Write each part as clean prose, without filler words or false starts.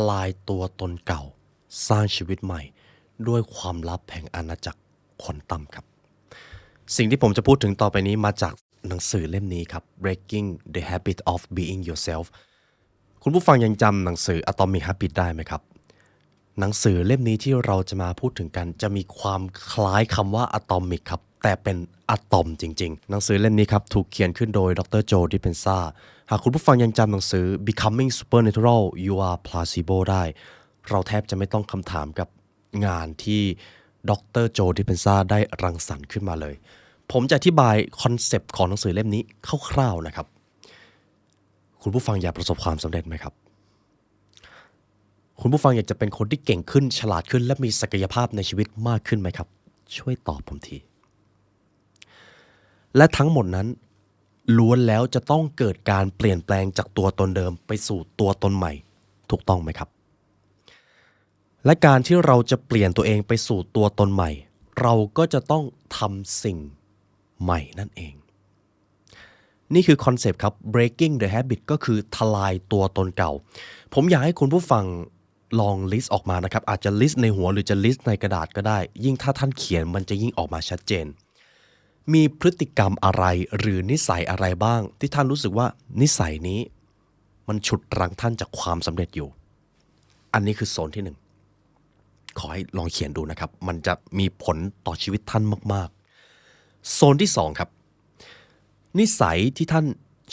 ลายตัวตนเก่าสร้างชีวิตใหม่ด้วยความลับแห่งอาณาจักรควอนตัมครับสิ่งที่ผมจะพูดถึงต่อไปนี้มาจากหนังสือเล่มนี้ครับ Breaking the Habit of Being Yourself คุณผู้ฟังยังจำหนังสือ Atomic Habit ได้ไหมครับหนังสือเล่มนี้ที่เราจะมาพูดถึงกันจะมีความคล้ายคำว่า Atomic ครับแต่เป็นอะตอมจริงๆหนังสือเล่มนี้ครับถูกเขียนขึ้นโดยดรโจ ดิสเพนซาหากคุณผู้ฟังยังจำหนังสือ Becoming Supernatural You Are Placebo ได้เราแทบจะไม่ต้องคำถามกับงานที่ดรโจ ดิสเพนซาได้รังสรรค์ขึ้นมาเลยผมจะอธิบายคอนเซปต์ของหนังสือเล่มนี้คร่าวๆนะครับคุณผู้ฟังอยากประสบความสำเร็จไหมครับคุณผู้ฟังอยากจะเป็นคนที่เก่งขึ้นฉลาดขึ้นและมีศักยภาพในชีวิตมากขึ้นไหมครับช่วยตอบผมทีและทั้งหมดนั้นล้วนแล้วจะต้องเกิดการเปลี่ยนแปลงจากตัวตนเดิมไปสู่ตัวตนใหม่ถูกต้องไหมครับและการที่เราจะเปลี่ยนตัวเองไปสู่ตัวตนใหม่เราก็จะต้องทำสิ่งใหม่นั่นเองนี่คือคอนเซปต์ครับ breaking the habit ก็คือทลายตัวตนเก่าผมอยากให้คุณผู้ฟังลองลิสต์ออกมานะครับอาจจะลิสต์ในหัวหรือจะลิสต์ในกระดาษก็ได้ยิ่งถ้าท่านเขียนมันจะยิ่งออกมาชัดเจนมีพฤติกรรมอะไรหรือนิสัยอะไรบ้างที่ท่านรู้สึกว่านิสัยนี้มันฉุดรั้งท่านจากความสำเร็จอยู่อันนี้คือโซนที่หนึ่งขอให้ลองเขียนดูนะครับมันจะมีผลต่อชีวิตท่านมากๆโซนที่สองครับนิสัยที่ท่าน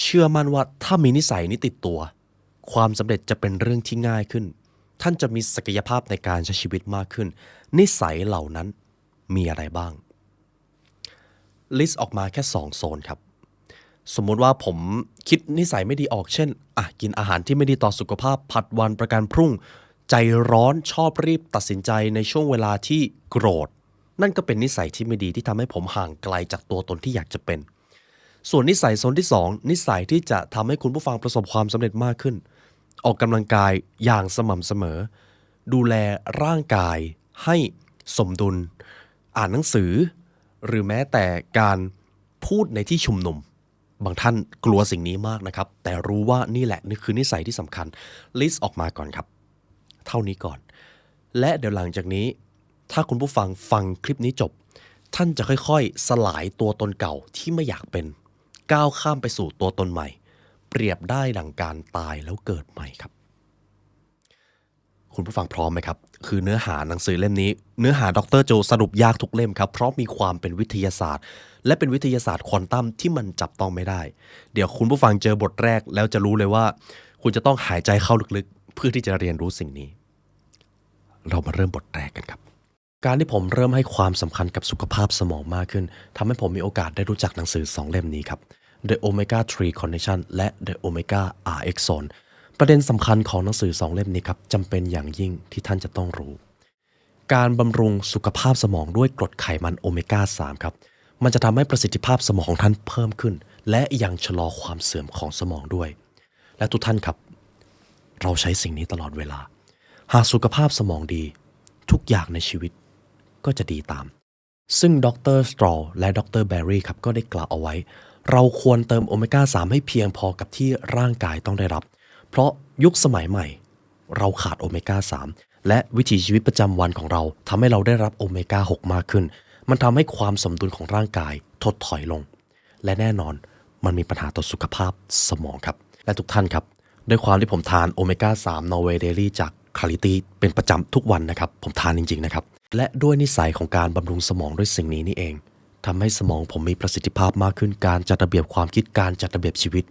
เชื่อมั่นว่าถ้ามีนิสัยนี้ติดตัวความสำเร็จจะเป็นเรื่องที่ง่ายขึ้นท่านจะมีศักยภาพในการใช้ชีวิตมากขึ้นนิสัยเหล่านั้นมีอะไรบ้างลิสต์ออกมาแค่2โซนครับสมมุติว่าผมคิดนิสัยไม่ดีออกเช่นกินอาหารที่ไม่ดีต่อสุขภาพผัดวันประกันพรุ่งใจร้อนชอบรีบตัดสินใจในช่วงเวลาที่โกรธนั่นก็เป็นนิสัยที่ไม่ดีที่ทำให้ผมห่างไกลจากตัวตนที่อยากจะเป็นส่วนนิสัยโซนที่2นิสัยที่จะทำให้คุณผู้ฟังประสบความสำเร็จมากขึ้นออกกำลังกายอย่างสม่ำเสมอดูแลร่างกายให้สมดุลอ่านหนังสือหรือแม้แต่การพูดในที่ชุมนุมบางท่านกลัวสิ่งนี้มากนะครับแต่รู้ว่านี่แหละนี่คือนิสัยที่สำคัญลิสต์ออกมาก่อนครับเท่านี้ก่อนและเดี๋ยวหลังจากนี้ถ้าคุณผู้ฟังฟังคลิปนี้จบท่านจะค่อยๆสลายตัวตนเก่าที่ไม่อยากเป็นก้าวข้ามไปสู่ตัวตนใหม่เปรียบได้ดังการตายแล้วเกิดใหม่ครับคุณผู้ฟังพร้อมไหมครับคือเนื้อหาหนังสือเล่มนี้เนื้อหาดรโจสรุปยากทุกเล่มครับเพราะมีความเป็นวิทยาศาสตร์และเป็นวิทยาศาสตร์ควอนตัมที่มันจับต้องไม่ได้เดี๋ยวคุณผู้ฟังเจอบทแรกแล้วจะรู้เลยว่าคุณจะต้องหายใจเข้าลึกๆเพื่อที่จะเรียนรู้สิ่งนี้เรามาเริ่มบทแรกกันครับการที่ผมเริ่มให้ความสำคัญกับสุขภาพสมองมากขึ้นทำให้ผมมีโอกาสได้รู้จักหนังสือ2เล่มนี้ครับ The Omega 3 Connection และ The Omega RX Zone ประเด็นสำคัญของหนังสือ2เล่มนี้ครับจำเป็นอย่างยิ่งที่ท่านจะต้องรู้การบำรุงสุขภาพสมองด้วยกรดไขมันโอเมก้า3ครับมันจะทำให้ประสิทธิภาพสมองของท่านเพิ่มขึ้นและยังชะลอความเสื่อมของสมองด้วยและทุกท่านครับเราใช้สิ่งนี้ตลอดเวลาหากสุขภาพสมองดีทุกอย่างในชีวิตก็จะดีตามซึ่งดรสตรอและดรแบร์รี่ครับก็ได้กล่าวเอาไว้เราควรเติมโอเมก้า3ให้เพียงพอกับที่ร่างกายต้องได้รับเพราะยุคสมัยใหม่เราขาดโอเมก้า3และวิถีชีวิตประจำวันของเราทำให้เราได้รับโอเมก้า6มากขึ้นมันทำให้ความสมดุลของร่างกายถดถอยลงและแน่นอนมันมีปัญหาต่อสุขภาพสมองครับและทุกท่านครับด้วยความที่ผมทานโอเมก้า3 Norway Daily จาก Clarity เป็นประจำทุกวันนะครับผมทานจริงๆนะครับและด้วยนิสัยของการบำรุงสมองด้วยสิ่งนี้นี่เองทำให้สมองผมมีประสิทธิภาพมากขึ้นการจัดระเบียบความคิดการจัดระเบียบชีวิต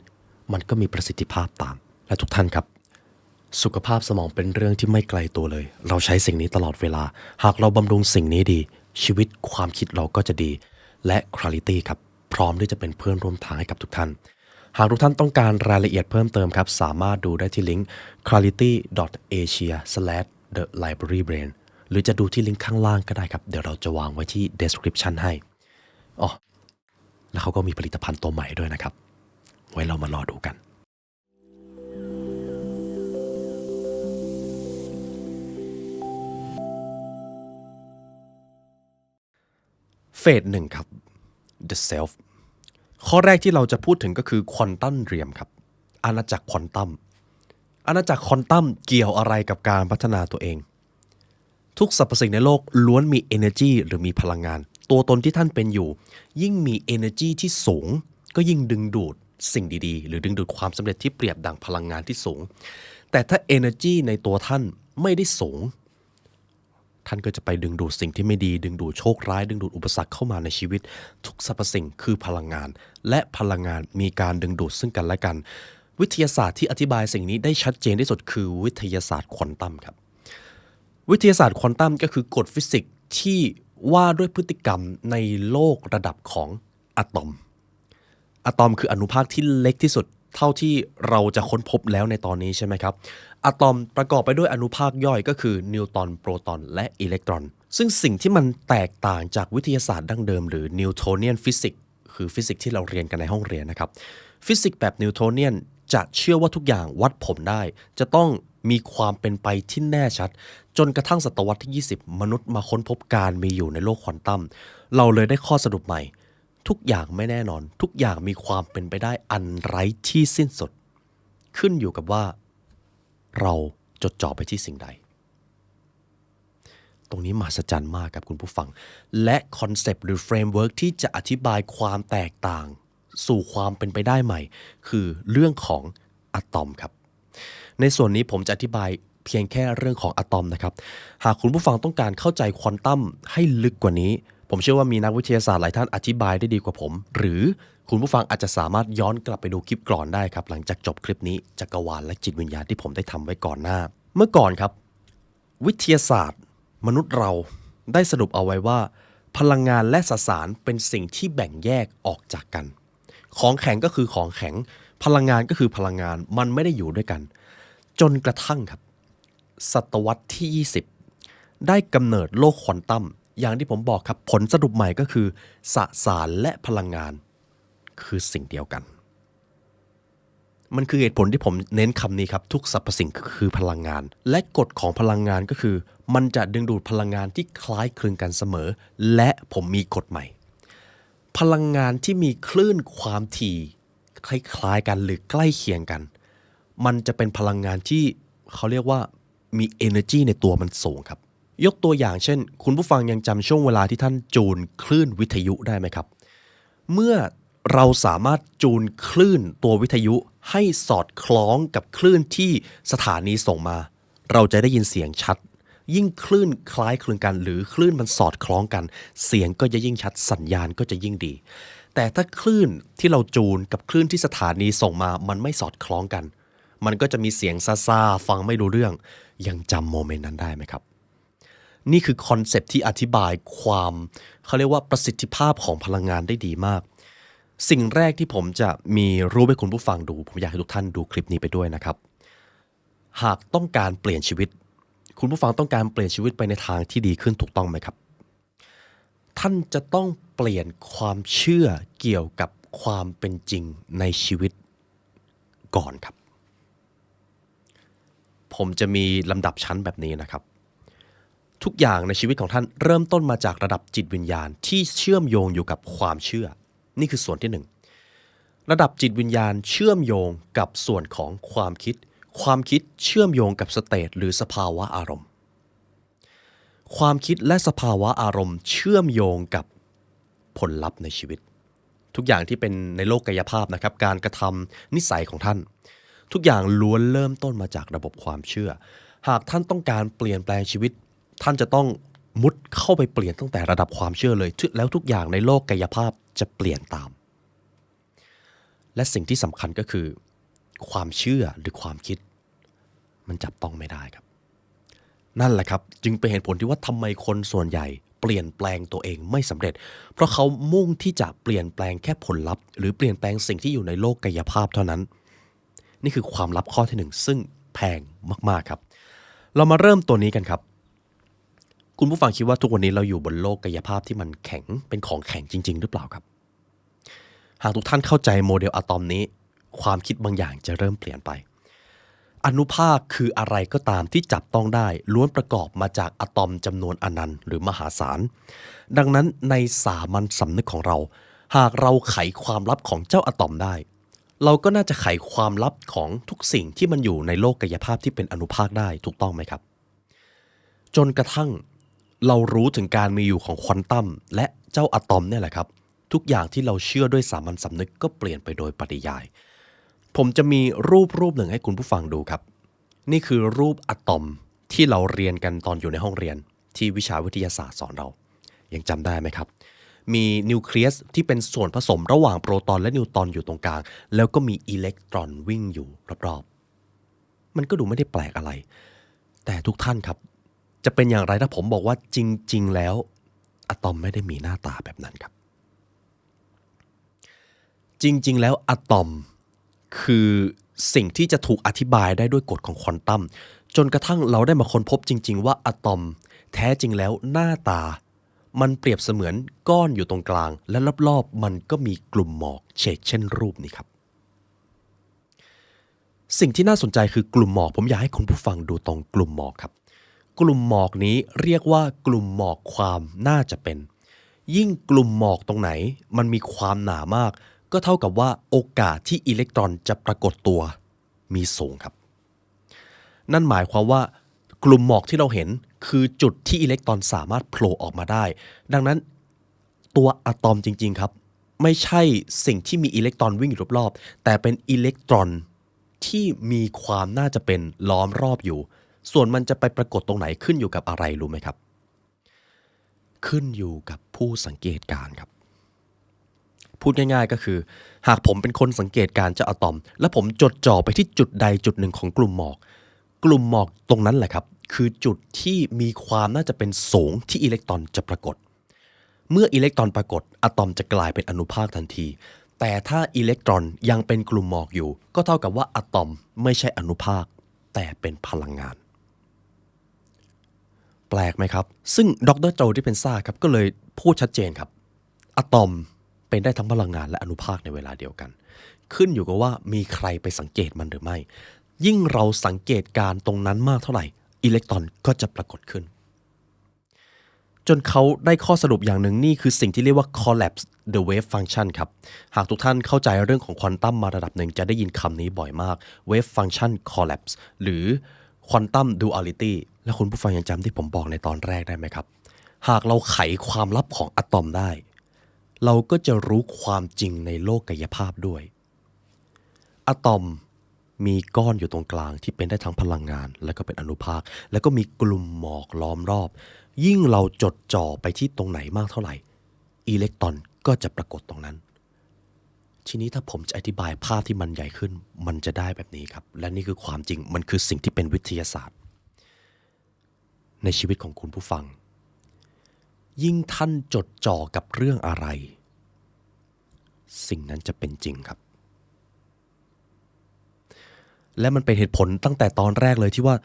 มันก็มีประสิทธิภาพตามและทุกท่านครับสุขภาพสมองเป็นเรื่องที่ไม่ไกลตัวเลยเราใช้สิ่งนี้ตลอดเวลาหากเราบำรุงสิ่งนี้ดีชีวิตความคิดเราก็จะดีและ Clarity ครับพร้อมที่จะเป็นเพื่อนร่วมทางให้กับทุกท่านหากทุกท่านต้องการรายละเอียดเพิ่มเติมครับสามารถดูได้ที่ลิงก์ clarity.asia/thelibrarybrain หรือจะดูที่ลิงก์ข้างล่างก็ได้ครับเดี๋ยวเราจะวางไว้ที่ description ให้แล้วเขาก็มีผลิตภัณฑ์ตัวใหม่ด้วยนะครับไว้เรามารอดูกันเฟส1ครับ The Self ข้อแรกที่เราจะพูดถึงก็คือควอนตัมเรียมครับอาณาจักรควอนตัม อาณาจักรควอนตัมเกี่ยวอะไรกับการพัฒนาตัวเองทุกสรรพสิ่งในโลกล้วนมี energy หรือมีพลังงานตัวตนที่ท่านเป็นอยู่ยิ่งมี energy ที่สูงก็ยิ่งดึงดูดสิ่งดีๆหรือดึงดูดความสำเร็จที่เปรียบดังพลังงานที่สูงแต่ถ้า energy ในตัวท่านไม่ได้สูงท่านก็จะไปดึงดูดสิ่งที่ไม่ดีดึงดูดโชคร้ายดึงดูดอุปสรรคเข้ามาในชีวิตทุกสรรพสิ่งคือพลังงานและพลังงานมีการดึงดูดซึ่งกันและกันวิทยาศาสตร์ที่อธิบายสิ่งนี้ได้ชัดเจนที่สุดคือวิทยาศาสตร์ควอนตัมครับวิทยาศาสตร์ควอนตัมก็คือกฎฟิสิกส์ที่ว่าด้วยพฤติกรรมในโลกระดับของอะตอมคืออนุภาคที่เล็กที่สุดเท่าที่เราจะค้นพบแล้วในตอนนี้ใช่ไหมครับอะตอมประกอบไปด้วยอนุภาคย่อยก็คือนิวตรอนโปรตอนและอิเล็กตรอนซึ่งสิ่งที่มันแตกต่างจากวิทยาศาสตร์ดั้งเดิมหรือนิวโทเนียนฟิสิกส์คือฟิสิกส์ที่เราเรียนกันในห้องเรียนนะครับฟิสิกส์แบบนิวโทเนียนจะเชื่อว่าทุกอย่างวัดผลได้จะต้องมีความเป็นไปที่แน่ชัดจนกระทั่งศตวรรษที่20มนุษย์มาค้นพบการมีอยู่ในโลกควอนตัมเราเลยได้ข้อสรุปใหม่ทุกอย่างไม่แน่นอนทุกอย่างมีความเป็นไปได้อันไร้ที่สิ้นสุดขึ้นอยู่กับว่าเราจดจ่อไปที่สิ่งใดตรงนี้มหัศจรรย์มากครับคุณผู้ฟังและคอนเซปต์หรือเฟรมเวิร์กที่จะอธิบายความแตกต่างสู่ความเป็นไปได้ใหม่คือเรื่องของอะตอมครับในส่วนนี้ผมจะอธิบายเพียงแค่เรื่องของอะตอมนะครับหากคุณผู้ฟังต้องการเข้าใจควอนตัมให้ลึกกว่านี้ผมเชื่อว่ามีนักวิทยาศาสตร์หลายท่านอธิบายได้ดีกว่าผมหรือคุณผู้ฟังอาจจะสามารถย้อนกลับไปดูคลิปก่อนได้ครับหลังจากจบคลิปนี้จักรวาลและจิตวิญญาณที่ผมได้ทำไว้ก่อนหน้าเมื่อก่อนครับวิทยาศาสตร์มนุษย์เราได้สรุปเอาไว้ว่าพลังงานและสสารเป็นสิ่งที่แบ่งแยกออกจากกันของแข็งก็คือของแข็งพลังงานก็คือพลังงานมันไม่ได้อยู่ด้วยกันจนกระทั่งครับศตวรรษที่20ได้กำเนิดโลกควอนตัมอย่างที่ผมบอกครับผลสรุปใหม่ก็คือสสารและพลังงานคือสิ่งเดียวกันมันคือเหตุผลที่ผมเน้นคำนี้ครับทุกสรรพสิ่งคือพลังงานและกฎของพลังงานก็คือมันจะดึงดูดพลังงานที่คล้ายคลึงกันเสมอและผมมีกฎใหม่พลังงานที่มีคลื่นความถี่คล้ายๆกันหรือใกล้เคียงกันมันจะเป็นพลังงานที่เขาเรียกว่ามี energy ในตัวมันสูงครับยกตัวอย่างเช่นคุณผู้ฟังยังจำช่วงเวลาที่ท่านจูนคลื่นวิทยุได้ไหมครับเมื่อเราสามารถจูนคลื่นตัววิทยุให้สอดคล้องกับคลื่นที่สถานีส่งมาเราจะได้ยินเสียงชัดยิ่งคลื่นคล้ายคลึงกันหรือคลื่นมันสอดคล้องกันเสียงก็จะยิ่งชัดสัญญาณก็จะยิ่งดีแต่ถ้าคลื่นที่เราจูนกับคลื่นที่สถานีส่งมามันไม่สอดคล้องกันมันก็จะมีเสียงซ่าๆฟังไม่รู้เรื่องยังจำโมเมนต์นั้นได้ไหมครับนี่คือคอนเซปต์ที่อธิบายความเขาเรียกว่าประสิทธิภาพของพลังงานได้ดีมากสิ่งแรกที่ผมจะมีรูปให้คุณผู้ฟังดูผมอยากให้ทุกท่านดูคลิปนี้ไปด้วยนะครับหากต้องการเปลี่ยนชีวิตคุณผู้ฟังต้องการเปลี่ยนชีวิตไปในทางที่ดีขึ้นถูกต้องไหมครับท่านจะต้องเปลี่ยนความเชื่อเกี่ยวกับความเป็นจริงในชีวิตก่อนครับผมจะมีลำดับชั้นแบบนี้นะครับทุกอย่างในชีวิตของท่านเริ่มต้นมาจากระดับจิตวิญญาณที่เชื่อมโยงอยู่กับความเชื่อนี่คือส่วนที่1ระดับจิตวิญญาณเชื่อมโยงกับส่วนของความคิดเชื่อมโยงกับสเตทหรือสภาวะอารมณ์ความคิดและสภาวะอารมณ์เชื่อมโยงกับผลลัพธ์ในชีวิตทุกอย่างที่เป็นในโลกกายภาพนะครับการกระทำนิสัยของท่านทุกอย่างล้วนเริ่มต้นมาจากระบบความเชื่อหากท่านต้องการเปลี่ยนแปลงชีวิตท่านจะต้องมุดเข้าไปเปลี่ยนตั้งแต่ระดับความเชื่อเลยแล้วทุกอย่างในโลกกายภาพจะเปลี่ยนตามและสิ่งที่สำคัญก็คือความเชื่อหรือความคิดมันจับต้องไม่ได้ครับนั่นแหละครับจึงเป็นเหตุผลที่ว่าทำไมคนส่วนใหญ่เปลี่ยนแปลงตัวเองไม่สำเร็จเพราะเขามุ่งที่จะเปลี่ยนแปลงแค่ผลลัพธ์หรือเปลี่ยนแปลงสิ่งที่อยู่ในโลกกายภาพเท่านั้นนี่คือความลับข้อที่1ซึ่งแพงมากๆครับเรามาเริ่มตัวนี้กันครับคุณผู้ฟังคิดว่าทุกวันนี้เราอยู่บนโลกกายภาพที่มันแข็งเป็นของแข็งจริงๆหรือเปล่าครับหากทุกท่านเข้าใจโมเดลอะตอมนี้ความคิดบางอย่างจะเริ่มเปลี่ยนไปอนุภาคคืออะไรก็ตามที่จับต้องได้ล้วนประกอบมาจากอะตอมจำนวนอนันต์หรือมหาศาลดังนั้นในสามัญสำนึกของเราหากเราไขความลับของเจ้าอะตอมได้ เราก็น่าจะไขความลับของทุกสิ่งที่มันอยู่ในโลกกายภาพที่เป็นอนุภาคได้ถูกต้องไหมครับจนกระทั่งเรารู้ถึงการมีอยู่ของควอนตัมและเจ้าอะตอมเนี่ยแหละครับทุกอย่างที่เราเชื่อด้วยสามัญสำนึกก็เปลี่ยนไปโดยปริยายผมจะมีรูปหนึ่งให้คุณผู้ฟังดูครับนี่คือรูปอะตอมที่เราเรียนกันตอนอยู่ในห้องเรียนที่วิชาวิทยาศาสตร์สอนเรายังจำได้ไหมครับมีนิวเคลียสที่เป็นส่วนผสมระหว่างโปรตอนและนิวตรอนอยู่ตรงกลางแล้วก็มีอิเล็กตรอนวิ่งอยู่รอบๆมันก็ดูไม่ได้แปลกอะไรแต่ทุกท่านครับจะเป็นอย่างไรถ้าผมบอกว่าจริงๆแล้วอะตอมไม่ได้มีหน้าตาแบบนั้นครับจริงๆแล้วอะตอมคือสิ่งที่จะถูกอธิบายได้ด้วยกฎของควอนตัมจนกระทั่งเราได้มาค้นพบจริงๆว่าอะตอมแท้จริงแล้วหน้าตามันเปรียบเสมือนก้อนอยู่ตรงกลางและรอบๆมันก็มีกลุ่มหมอกเฉกเช่นรูปนี้ครับสิ่งที่น่าสนใจคือกลุ่มหมอกผมอยากให้คุณผู้ฟังดูตรงกลุ่มหมอกครับกลุ่มหมอกนี้เรียกว่ากลุ่มหมอกความน่าจะเป็นยิ่งกลุ่มหมอกตรงไหนมันมีความหนามากก็เท่ากับว่าโอกาสที่อิเล็กตรอนจะปรากฏตัวมีสูงครับนั่นหมายความว่ากลุ่มหมอกที่เราเห็นคือจุดที่อิเล็กตรอนสามารถโผล่ออกมาได้ดังนั้นตัวอะตอมจริงๆครับไม่ใช่สิ่งที่มีอิเล็กตรอนวิ่งอยู่รอบๆแต่เป็นอิเล็กตรอนที่มีความน่าจะเป็นล้อมรอบอยู่ส่วนมันจะไปปรากฏตรงไหนขึ้นอยู่กับอะไรรู้ไหมครับขึ้นอยู่กับผู้สังเกตการณ์ครับพูดง่ายๆก็คือหากผมเป็นคนสังเกตการณ์เจ้าอะตอมและผมจดจ่อไปที่จุดใดจุดหนึ่งของกลุ่มหมอกตรงนั้นแหละครับคือจุดที่มีความน่าจะเป็นสูงที่อิเล็กตรอนจะปรากฏเมื่ออิเล็กตรอนปรากฏอะตอมจะกลายเป็นอนุภาคทันทีแต่ถ้าอิเล็กตรอนยังเป็นกลุ่มหมอกอยู่ก็เท่ากับว่าอะตอมไม่ใช่อนุภาคแต่เป็นพลังงานแปลกไหมครับซึ่งดรโจที่เป็นซ่าครับก็เลยพูดชัดเจนครับอะตอมเป็นได้ทั้งพลังงานและอนุภาคในเวลาเดียวกันขึ้นอยู่กับว่ามีใครไปสังเกตมันหรือไม่ยิ่งเราสังเกตการตรงนั้นมากเท่าไหร่อิเล็กตรอนก็จะปรากฏขึ้นจนเขาได้ข้อสรุปอย่างหนึ่งนี่คือสิ่งที่เรียกว่า collapse the wave function ครับหากทุกท่านเข้าใจเรื่องของควอนตัมมาระดับหนึ่งจะได้ยินคำนี้บ่อยมาก wave function collapse หรือ quantum duality และคุณผู้ฟังยังจำที่ผมบอกในตอนแรกได้ไหมครับหากเราไขความลับของอะตอมได้เราก็จะรู้ความจริงในโลกกายภาพด้วยอะตอมมีก้อนอยู่ตรงกลางที่เป็นได้ทั้งพลังงานและก็เป็นอนุภาคแล้วก็มีกลุ่มหมอกล้อมรอบยิ่งเราจดจ่อไปที่ตรงไหนมากเท่าไหร่อิเล็กตรอนก็จะปรากฏตรงนั้นทีนี้ถ้าผมจะอธิบายภาพที่มันใหญ่ขึ้นมันจะได้แบบนี้ครับและนี่คือความจริงมันคือสิ่งที่เป็นวิทยาศาสตร์ในชีวิตของคุณผู้ฟังยิ่งท่านจดจ่อกับเรื่องอะไรสิ่งนั้นจะเป็นจริงครับและมันเป็นเหตุผลตั้งแต่ตอนแรกเลยที่ว่า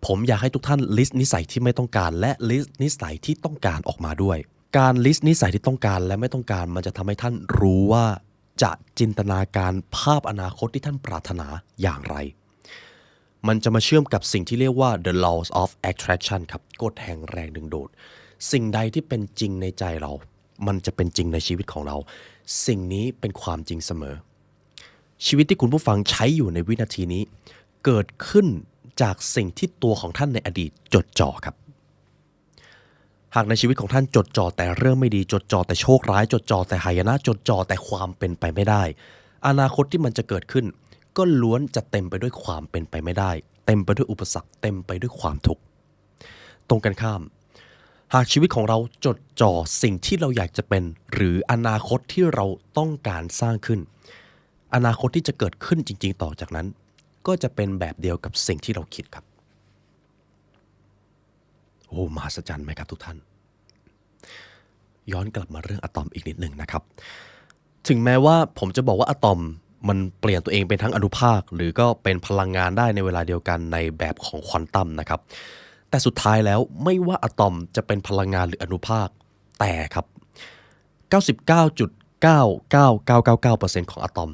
ผมอยากให้ทุกท่านลิสต์นิสัยที่ไม่ต้องการและลิสต์นิสัยที่ต้องการออกมาด้วยการลิสต์นิสัยที่ต้องการและไม่ต้องการมันจะทำให้ท่านรู้ว่าจะจินตนาการภาพอนาคตที่ท่านปรารถนาอย่างไรมันจะมาเชื่อมกับสิ่งที่เรียกว่า the laws of attraction ครับกฎแห่งแรงดึงดูดสิ่งใดที่เป็นจริงในใจเรามันจะเป็นจริงในชีวิตของเราสิ่งนี้เป็นความจริงเสมอชีวิตที่คุณผู้ฟังใช้อยู่ในวินาทีนี้เกิดขึ้นจากสิ่งที่ตัวของท่านในอดีตจดจ่อครับหากในชีวิตของท่านจดจ่อแต่เรื่องไม่ดีจดจ่อแต่โชคร้ายจดจ่อแต่หายนะจดจ่อแต่ความเป็นไปไม่ได้อนาคตที่มันจะเกิดขึ้นก็ล้วนจะเต็มไปด้วยความเป็นไปไม่ได้เต็มไปด้วยอุปสรรคเต็มไปด้วยความทุกข์ตรงกันข้ามหากชีวิตของเราจดจ่อสิ่งที่เราอยากจะเป็นหรืออนาคตที่เราต้องการสร้างขึ้นอนาคตที่จะเกิดขึ้นจริงๆต่อจากนั้นก็จะเป็นแบบเดียวกับสิ่งที่เราคิดครับโอ้มหัศจรรย์ไหมครับทุกท่านย้อนกลับมาเรื่องอะตอมอีกนิดหนึ่งนะครับถึงแม้ว่าผมจะบอกว่าอะตอมมันเปลี่ยนตัวเองเป็นทั้งอนุภาคหรือก็เป็นพลังงานได้ในเวลาเดียวกันในแบบของควอนตัมนะครับแต่สุดท้ายแล้วไม่ว่าอะตอมจะเป็นพลังงานหรืออนุภาคแต่ครับ99.99999%ของอะตอม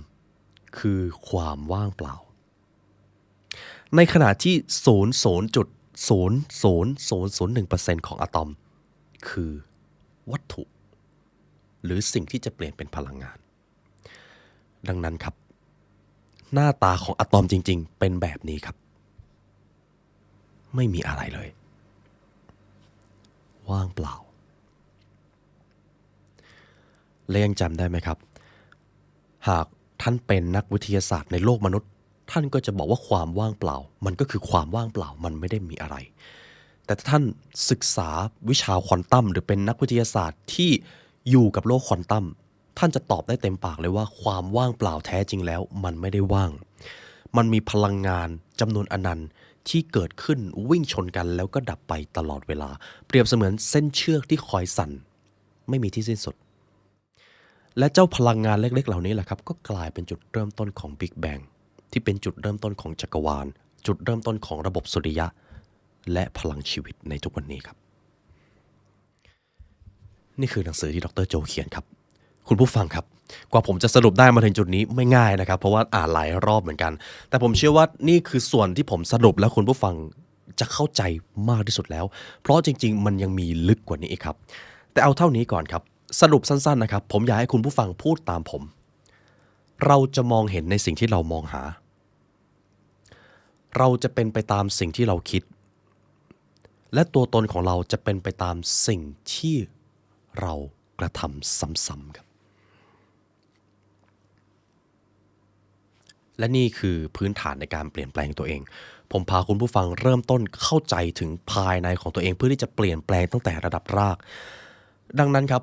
คือความว่างเปล่าในขณะที่0.00001%ของอะตอมคือวัตถุหรือสิ่งที่จะเปลี่ยนเป็นพลังงานดังนั้นครับ หน้าตาของอะตอมจริงๆเป็นแบบนี้ครับไม่มีอะไรเลยว่างเปล่าและยังจำได้ไหมครับหากท่านเป็นนักวิทยาศาสตร์ในโลกมนุษย์ท่านก็จะบอกว่าความว่างเปล่ามันก็คือความว่างเปล่ามันไม่ได้มีอะไรแต่ถ้าท่านศึกษาวิชาควอนตัมหรือเป็นนักวิทยาศาสตร์ที่อยู่กับโลกควอนตัมท่านจะตอบได้เต็มปากเลยว่าความว่างเปล่าแท้จริงแล้วมันไม่ได้ว่างมันมีพลังงานจำนวนอนันต์ที่เกิดขึ้นวิ่งชนกันแล้วก็ดับไปตลอดเวลาเปรียบเสมือนเส้นเชือกที่คอยสั่นไม่มีที่สิ้นสุดและเจ้าพลังงานเล็กๆเหล่านี้แหละครับก็กลายเป็นจุดเริ่มต้นของ Big Bang ที่เป็นจุดเริ่มต้นของจักรวาลจุดเริ่มต้นของระบบสุริยะและพลังชีวิตในทุกวันนี้ครับนี่คือหนังสือที่ดรโจเขียนครับคุณผู้ฟังครับกว่าผมจะสรุปได้มาถึงจุดนี้ไม่ง่ายนะครับเพราะว่าอ่านหลายรอบเหมือนกันแต่ผมเชื่อว่านี่คือส่วนที่ผมสรุปแล้วคุณผู้ฟังจะเข้าใจมากที่สุดแล้วเพราะจริงๆมันยังมีลึกกว่านี้อีกครับแต่เอาเท่านี้ก่อนครับสรุปสั้นๆนะครับผมอยากให้คุณผู้ฟังพูดตามผมเราจะมองเห็นในสิ่งที่เรามองหาเราจะเป็นไปตามสิ่งที่เราคิดและตัวตนของเราจะเป็นไปตามสิ่งที่เรากระทำซ้ำๆครับและนี่คือพื้นฐานในการเปลี่ยนแปลงตัวเองผมพาคุณผู้ฟังเริ่มต้นเข้าใจถึงภายในของตัวเองเพื่อที่จะเปลี่ยนแปลงตั้งแต่ระดับรากดังนั้นครับ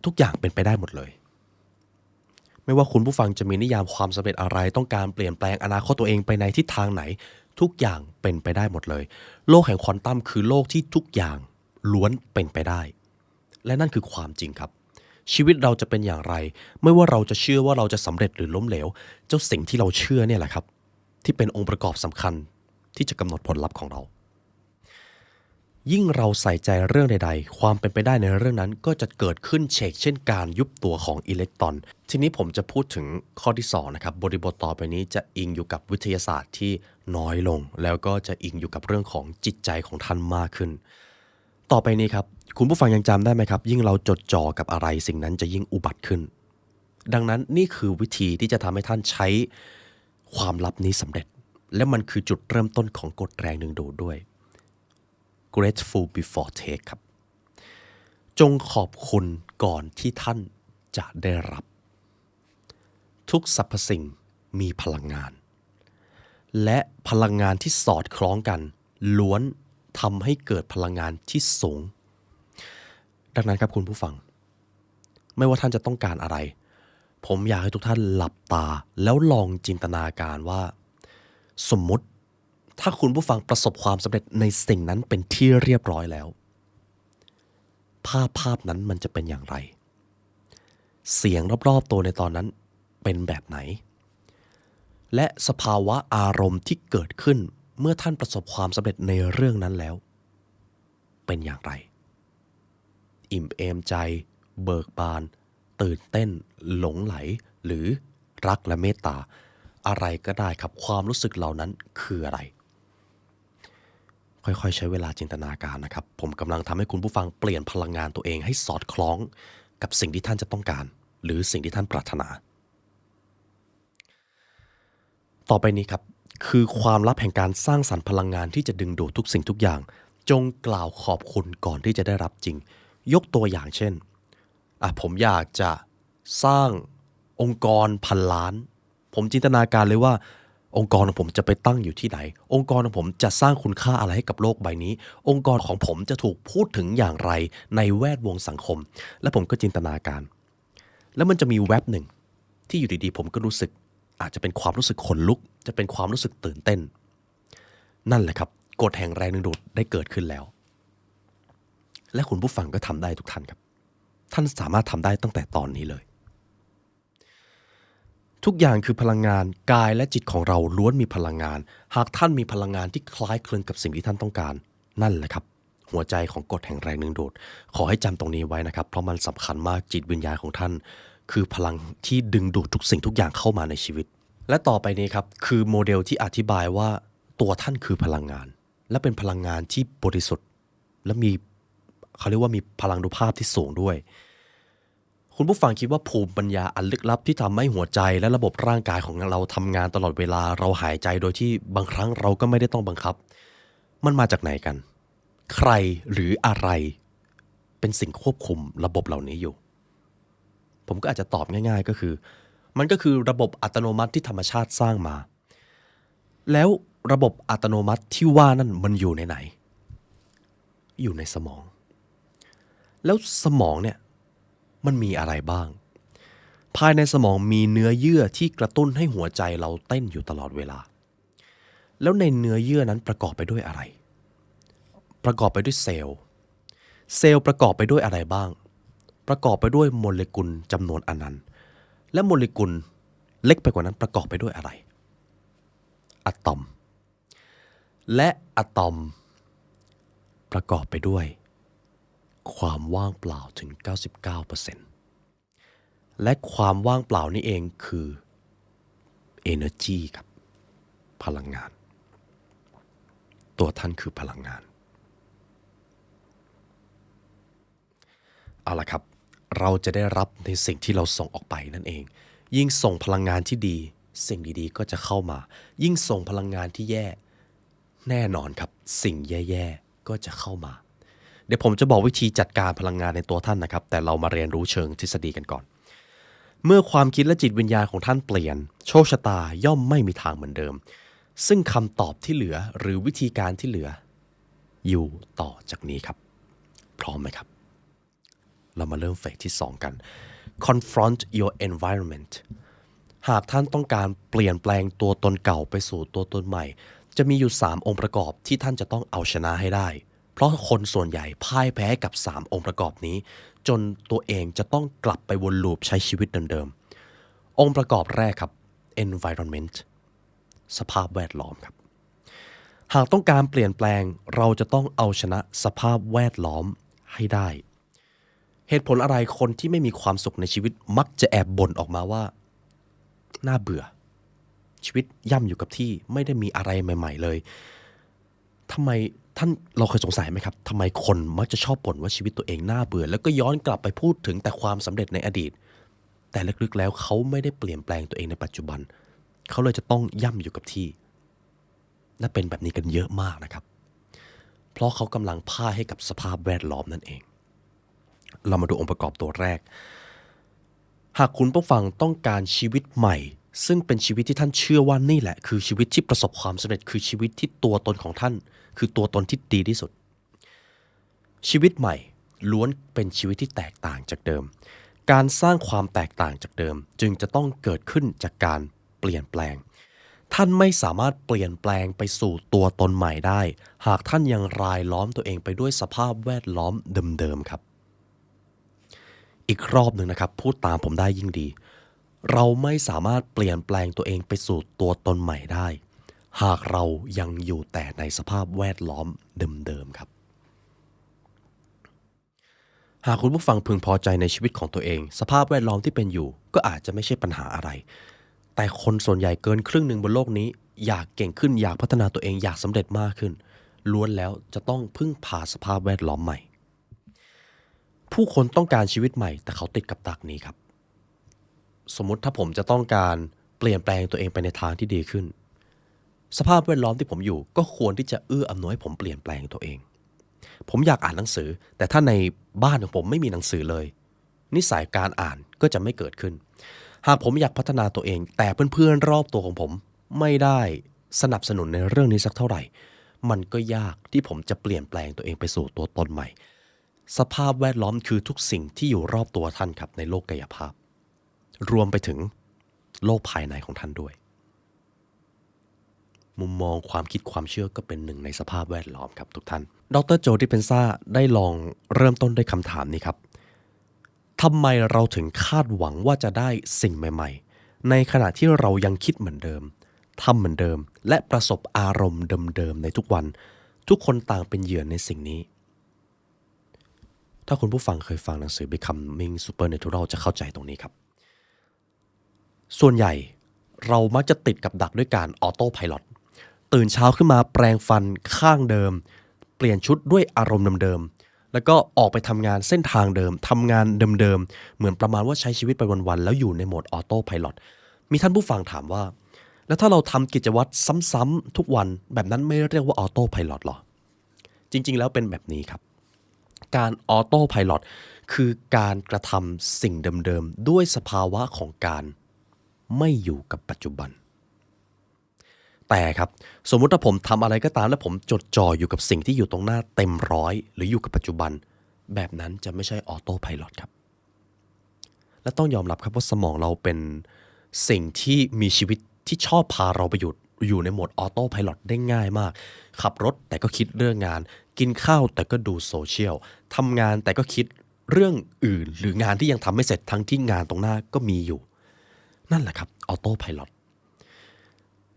ทุกอย่างเป็นไปได้หมดเลยไม่ว่าคุณผู้ฟังจะมีนิยามความสำเร็จอะไรต้องการเปลี่ยนแปลงอนาคตตัวเองไปในทิศทางไหนทุกอย่างเป็นไปได้หมดเลยโลกแห่งควอนตัมคือโลกที่ทุกอย่างล้วนเป็นไปได้และนั่นคือความจริงครับชีวิตเราจะเป็นอย่างไรไม่ว่าเราจะเชื่อว่าเราจะสำเร็จหรือล้มเหลวเจ้าสิ่งที่เราเชื่อเนี่ยแหละครับที่เป็นองค์ประกอบสำคัญที่จะกำหนดผลลัพธ์ของเรายิ่งเราใส่ใจเรื่องใดๆความเป็นไปได้ในเรื่องนั้นก็จะเกิดขึ้นเช่นการยุบตัวของอิเล็กตรอนทีนี้ผมจะพูดถึงข้อที่2นะครับบริบทต่อไปนี้จะอิงอยู่กับวิทยาศาสตร์ที่น้อยลงแล้วก็จะอิงอยู่กับเรื่องของจิตใจของท่านมากขึ้นต่อไปนี้ครับคุณผู้ฟังยังจำได้ไหมครับยิ่งเราจดจ่อกับอะไรสิ่งนั้นจะยิ่งอุบัติขึ้นดังนั้นนี่คือวิธีที่จะทำให้ท่านใช้ความลับนี้สำเร็จและมันคือจุดเริ่มต้นของกฎแรงดึงดูดด้วย grateful before take ครับจงขอบคุณก่อนที่ท่านจะได้รับทุกสรรพสิ่งมีพลังงานและพลังงานที่สอดคล้องกันล้วนทำให้เกิดพลังงานที่สูงดังนั้นครับคุณผู้ฟังไม่ว่าท่านจะต้องการอะไรผมอยากให้ทุกท่านหลับตาแล้วลองจินตนาการว่าสมมุติถ้าคุณผู้ฟังประสบความสำเร็จในสิ่งนั้นเป็นที่เรียบร้อยแล้วภาพนั้นมันจะเป็นอย่างไรเสียงรอบๆตัวในตอนนั้นเป็นแบบไหนและสภาวะอารมณ์ที่เกิดขึ้นเมื่อท่านประสบความสำเร็จในเรื่องนั้นแล้วเป็นอย่างไรอิ่มเอมใจเบิกบานตื่นเต้นหลงไหลหรือรักและเมตตาอะไรก็ได้ครับความรู้สึกเหล่านั้นคืออะไรค่อยๆใช้เวลาจินตนาการนะครับผมกำลังทำให้คุณผู้ฟังเปลี่ยนพลังงานตัวเองให้สอดคล้องกับสิ่งที่ท่านจะต้องการหรือสิ่งที่ท่านปรารถนาต่อไปนี้ครับคือความลับแห่งการสร้างสรรค์พลังงานที่จะดึงดูดทุกสิ่งทุกอย่างจงกล่าวขอบคุณก่อนที่จะได้รับจริงยกตัวอย่างเช่นผมอยากจะสร้างองค์กรพันล้านผมจินตนาการเลยว่าองค์กรของผมจะไปตั้งอยู่ที่ไหนองค์กรของผมจะสร้างคุณค่าอะไรให้กับโลกใบนี้องค์กรของผมจะถูกพูดถึงอย่างไรในแวดวงสังคมและผมก็จินตนาการแล้วมันจะมีแวบหนึ่งที่อยู่ดีๆผมก็รู้สึกอาจจะเป็นความรู้สึกขนลุกจะเป็นความรู้สึกตื่นเต้นนั่นแหละครับกฎแห่งแรงดึงดูดได้เกิดขึ้นแล้วและคุณผู้ฟังก็ทำได้ทุกท่านครับท่านสามารถทำได้ตั้งแต่ตอนนี้เลยทุกอย่างคือพลังงานกายและจิตของเราล้วนมีพลังงานหากท่านมีพลังงานที่คล้ายคลึงกับสิ่งที่ท่านต้องการนั่นแหละครับหัวใจของกฎแห่งแรงดึงดูดขอให้จำตรงนี้ไว้นะครับเพราะมันสำคัญมากจิตวิญญาณของท่านคือพลังที่ดึงดูดทุกสิ่งทุกอย่างเข้ามาในชีวิตและต่อไปนี้ครับคือโมเดลที่อธิบายว่าตัวท่านคือพลังงานและเป็นพลังงานที่บริสุทธิ์และมีเขาเรียกว่ามีพลังานุภาพที่สูงด้วย คุณผู้ฟังคิดว่าภูมิปัญญาอันลึกลับที่ทำให้หัวใจและระบบร่างกายของเราทำงานตลอดเวลาเราหายใจโดยที่บางครั้งเราก็ไม่ได้ต้องบังคับมันมาจากไหนกันใครหรืออะไรเป็นสิ่งควบคุมระบบเหล่านี้อยู่ผมก็อาจจะตอบง่ายๆก็คือมันก็คือระบบอัตโนมัติที่ธรรมชาติสร้างมาแล้วระบบอัตโนมัติที่ว่านั่นมันอยู่ในไหนอยู่ในสมองแล้วสมองเนี่ยมันมีอะไรบ้างภายในสมองมีเนื้อเยื่อที่กระตุ้นให้หัวใจเราเต้นอยู่ตลอดเวลาแล้วในเนื้อเยื่อนั้นประกอบไปด้วยอะไรประกอบไปด้วยเซลล์ประกอบไปด้วยอะไรบ้างประกอบไปด้วยโมเลกุลจำนวนอนันต์และโมเลกุลเล็กไปกว่านั้นประกอบไปด้วยอะไรอะตอมและอะตอมประกอบไปด้วยความว่างเปล่าถึง 99% และความว่างเปล่านี้เองคือ energy ครับพลังงานตัวท่านคือพลังงานเอาล่ะครับเราจะได้รับในสิ่งที่เราส่งออกไปนั่นเองยิ่งส่งพลังงานที่ดีสิ่งดีๆก็จะเข้ามายิ่งส่งพลังงานที่แย่แน่นอนครับสิ่งแย่ๆก็จะเข้ามาเดี๋ยวผมจะบอกวิธีจัดการพลังงานในตัวท่านนะครับแต่เรามาเรียนรู้เชิงทฤษฎีกันก่อนเมื่อความคิดและจิตวิญญาณของท่านเปลี่ยนโชคชะตาย่อมไม่มีทางเหมือนเดิมซึ่งคำตอบที่เหลือหรือวิธีการที่เหลืออยู่ต่อจากนี้ครับพร้อมไหมครับเรามาเริ่มเฟสที่2กัน confront your environment หากท่านต้องการเปลี่ยนแปลงตัวตนเก่าไปสู่ตัวตนใหม่จะมีอยู่3องค์ประกอบที่ท่านจะต้องเอาชนะให้ได้เพราะคนส่วนใหญ่พ่ายแพ้กับ3องค์ประกอบนี้จนตัวเองจะต้องกลับไปวนลูปใช้ชีวิตเดิมๆองค์ประกอบแรกครับ environment สภาพแวดล้อมครับหากต้องการเปลี่ยนแปลงเราจะต้องเอาชนะสภาพแวดล้อมให้ได้เหตุผลอะไรคนที่ไม่มีความสุขในชีวิตมักจะแอบบ่นออกมาว่าน่าเบื่อชีวิตย่ำอยู่กับที่ไม่ได้มีอะไรใหม่ๆเลยทำไมท่านเราเคยสงสัยไหมครับทำไมคนมักจะชอบบ่นว่าชีวิตตัวเองน่าเบื่อแล้วก็ย้อนกลับไปพูดถึงแต่ความสำเร็จในอดีตแต่ลึกๆแล้วเขาไม่ได้เปลี่ยนแปลงตัวเองในปัจจุบันเขาเลยจะต้องย่ำอยู่กับที่และเป็นแบบนี้กันเยอะมากนะครับเพราะเขากำลังพ่ายให้กับสภาพแวดล้อมนั่นเองเรามาดูองค์ประกอบตัวแรกหากคุณผู้ฟังต้องการชีวิตใหม่ซึ่งเป็นชีวิตที่ท่านเชื่อว่านี่แหละคือชีวิตที่ประสบความสำเร็จคือชีวิตที่ตัวตนของท่านคือตัวตนที่ดีที่สุดชีวิตใหม่ล้วนเป็นชีวิตที่แตกต่างจากเดิมการสร้างความแตกต่างจากเดิมจึงจะต้องเกิดขึ้นจากการเปลี่ยนแปลงท่านไม่สามารถเปลี่ยนแปลงไปสู่ตัวตนใหม่ได้หากท่านยังรายล้อมตัวเองไปด้วยสภาพแวดล้อมเดิมๆครับอีกรอบหนึ่งนะครับพูดตามผมได้ยิ่งดีเราไม่สามารถเปลี่ยนแปลงตัวเองไปสู่ตัวตนใหม่ได้หากเรายังอยู่แต่ในสภาพแวดล้อมเดิมๆครับหากคุณผู้ฟังพึงพอใจในชีวิตของตัวเองสภาพแวดล้อมที่เป็นอยู่ก็อาจจะไม่ใช่ปัญหาอะไรแต่คนส่วนใหญ่เกินครึ่งหนึ่งบนโลกนี้อยากเก่งขึ้นอยากพัฒนาตัวเองอยากสำเร็จมากขึ้นล้วนแล้วจะต้องพึ่งพาสภาพแวดล้อมใหม่ผู้คนต้องการชีวิตใหม่แต่เขาติดกับดักนี้ครับสมมุติถ้าผมจะต้องการเปลี่ยนแปลงตัวเองไปในทางที่ดีขึ้นสภาพแวดล้อมที่ผมอยู่ก็ควรที่จะเอื้ออำนวยให้ผมเปลี่ยนแปลงตัวเองผมอยากอ่านหนังสือแต่ถ้าในบ้านของผมไม่มีหนังสือเลยนิสัยการอ่านก็จะไม่เกิดขึ้นหากผมอยากพัฒนาตัวเองแต่เพื่อนๆรอบตัวของผมไม่ได้สนับสนุนในเรื่องนี้สักเท่าไหร่มันก็ยากที่ผมจะเปลี่ยนแปลงตัวเองไปสู่ตัวตนใหม่สภาพแวดล้อมคือทุกสิ่งที่อยู่รอบตัวท่านครับในโลกกายภาพรวมไปถึงโลกภายในของท่านด้วยมุมมองความคิดความเชื่อก็เป็นหนึ่งในสภาพแวดล้อมครับทุกท่านดร.โจ ดิสเพนซาได้ลองเริ่มต้นด้วยคำถามนี้ครับทำไมเราถึงคาดหวังว่าจะได้สิ่งใหม่ๆในขณะที่เรายังคิดเหมือนเดิมทำเหมือนเดิมและประสบอารมณ์เดิมๆในทุกวันทุกคนต่างเป็นเหยื่อในสิ่งนี้ถ้าคุณผู้ฟังเคยฟังหนังสือ Becoming Supernatural จะเข้าใจตรงนี้ครับส่วนใหญ่เรามักจะติดกับดักด้วยการออโต้ไพลอตตื่นเช้าขึ้นมาแปรงฟันข้างเดิมเปลี่ยนชุดด้วยอารมณ์เดิม แล้วก็ออกไปทำงานเส้นทางเดิมทำงานเดิมๆเหมือนประมาณว่าใช้ชีวิตไปวันๆแล้วอยู่ในโหมดออโต้ไพลอตมีท่านผู้ฟังถามว่าแล้วถ้าเราทำกิจวัตรซ้ำๆทุกวันแบบนั้นไม่เรียกว่าออโต้ไพลอตหรอจริงๆแล้วเป็นแบบนี้ครับการออโต้ไพลอตคือการกระทำสิ่งเดิมๆด้วยสภาวะของการไม่อยู่กับปัจจุบันแต่ครับสมมุติถ้าผมทำอะไรก็ตามแล้วผมจดจ่ออยู่กับสิ่งที่อยู่ตรงหน้าเต็มร้อยหรืออยู่กับปัจจุบันแบบนั้นจะไม่ใช่ออโต้ไพลอตครับและต้องยอมรับครับว่าสมองเราเป็นสิ่งที่มีชีวิตที่ชอบพาเราไปอยู่ในโหมดออโต้ไพลอตได้ง่ายมากขับรถแต่ก็คิดเรื่องงานกินข้าวแต่ก็ดูโซเชียลทำงานแต่ก็คิดเรื่องอื่นหรืองานที่ยังทำไม่เสร็จทั้งที่งานตรงหน้าก็มีอยู่นั่นแหละครับออโต้ไพลอต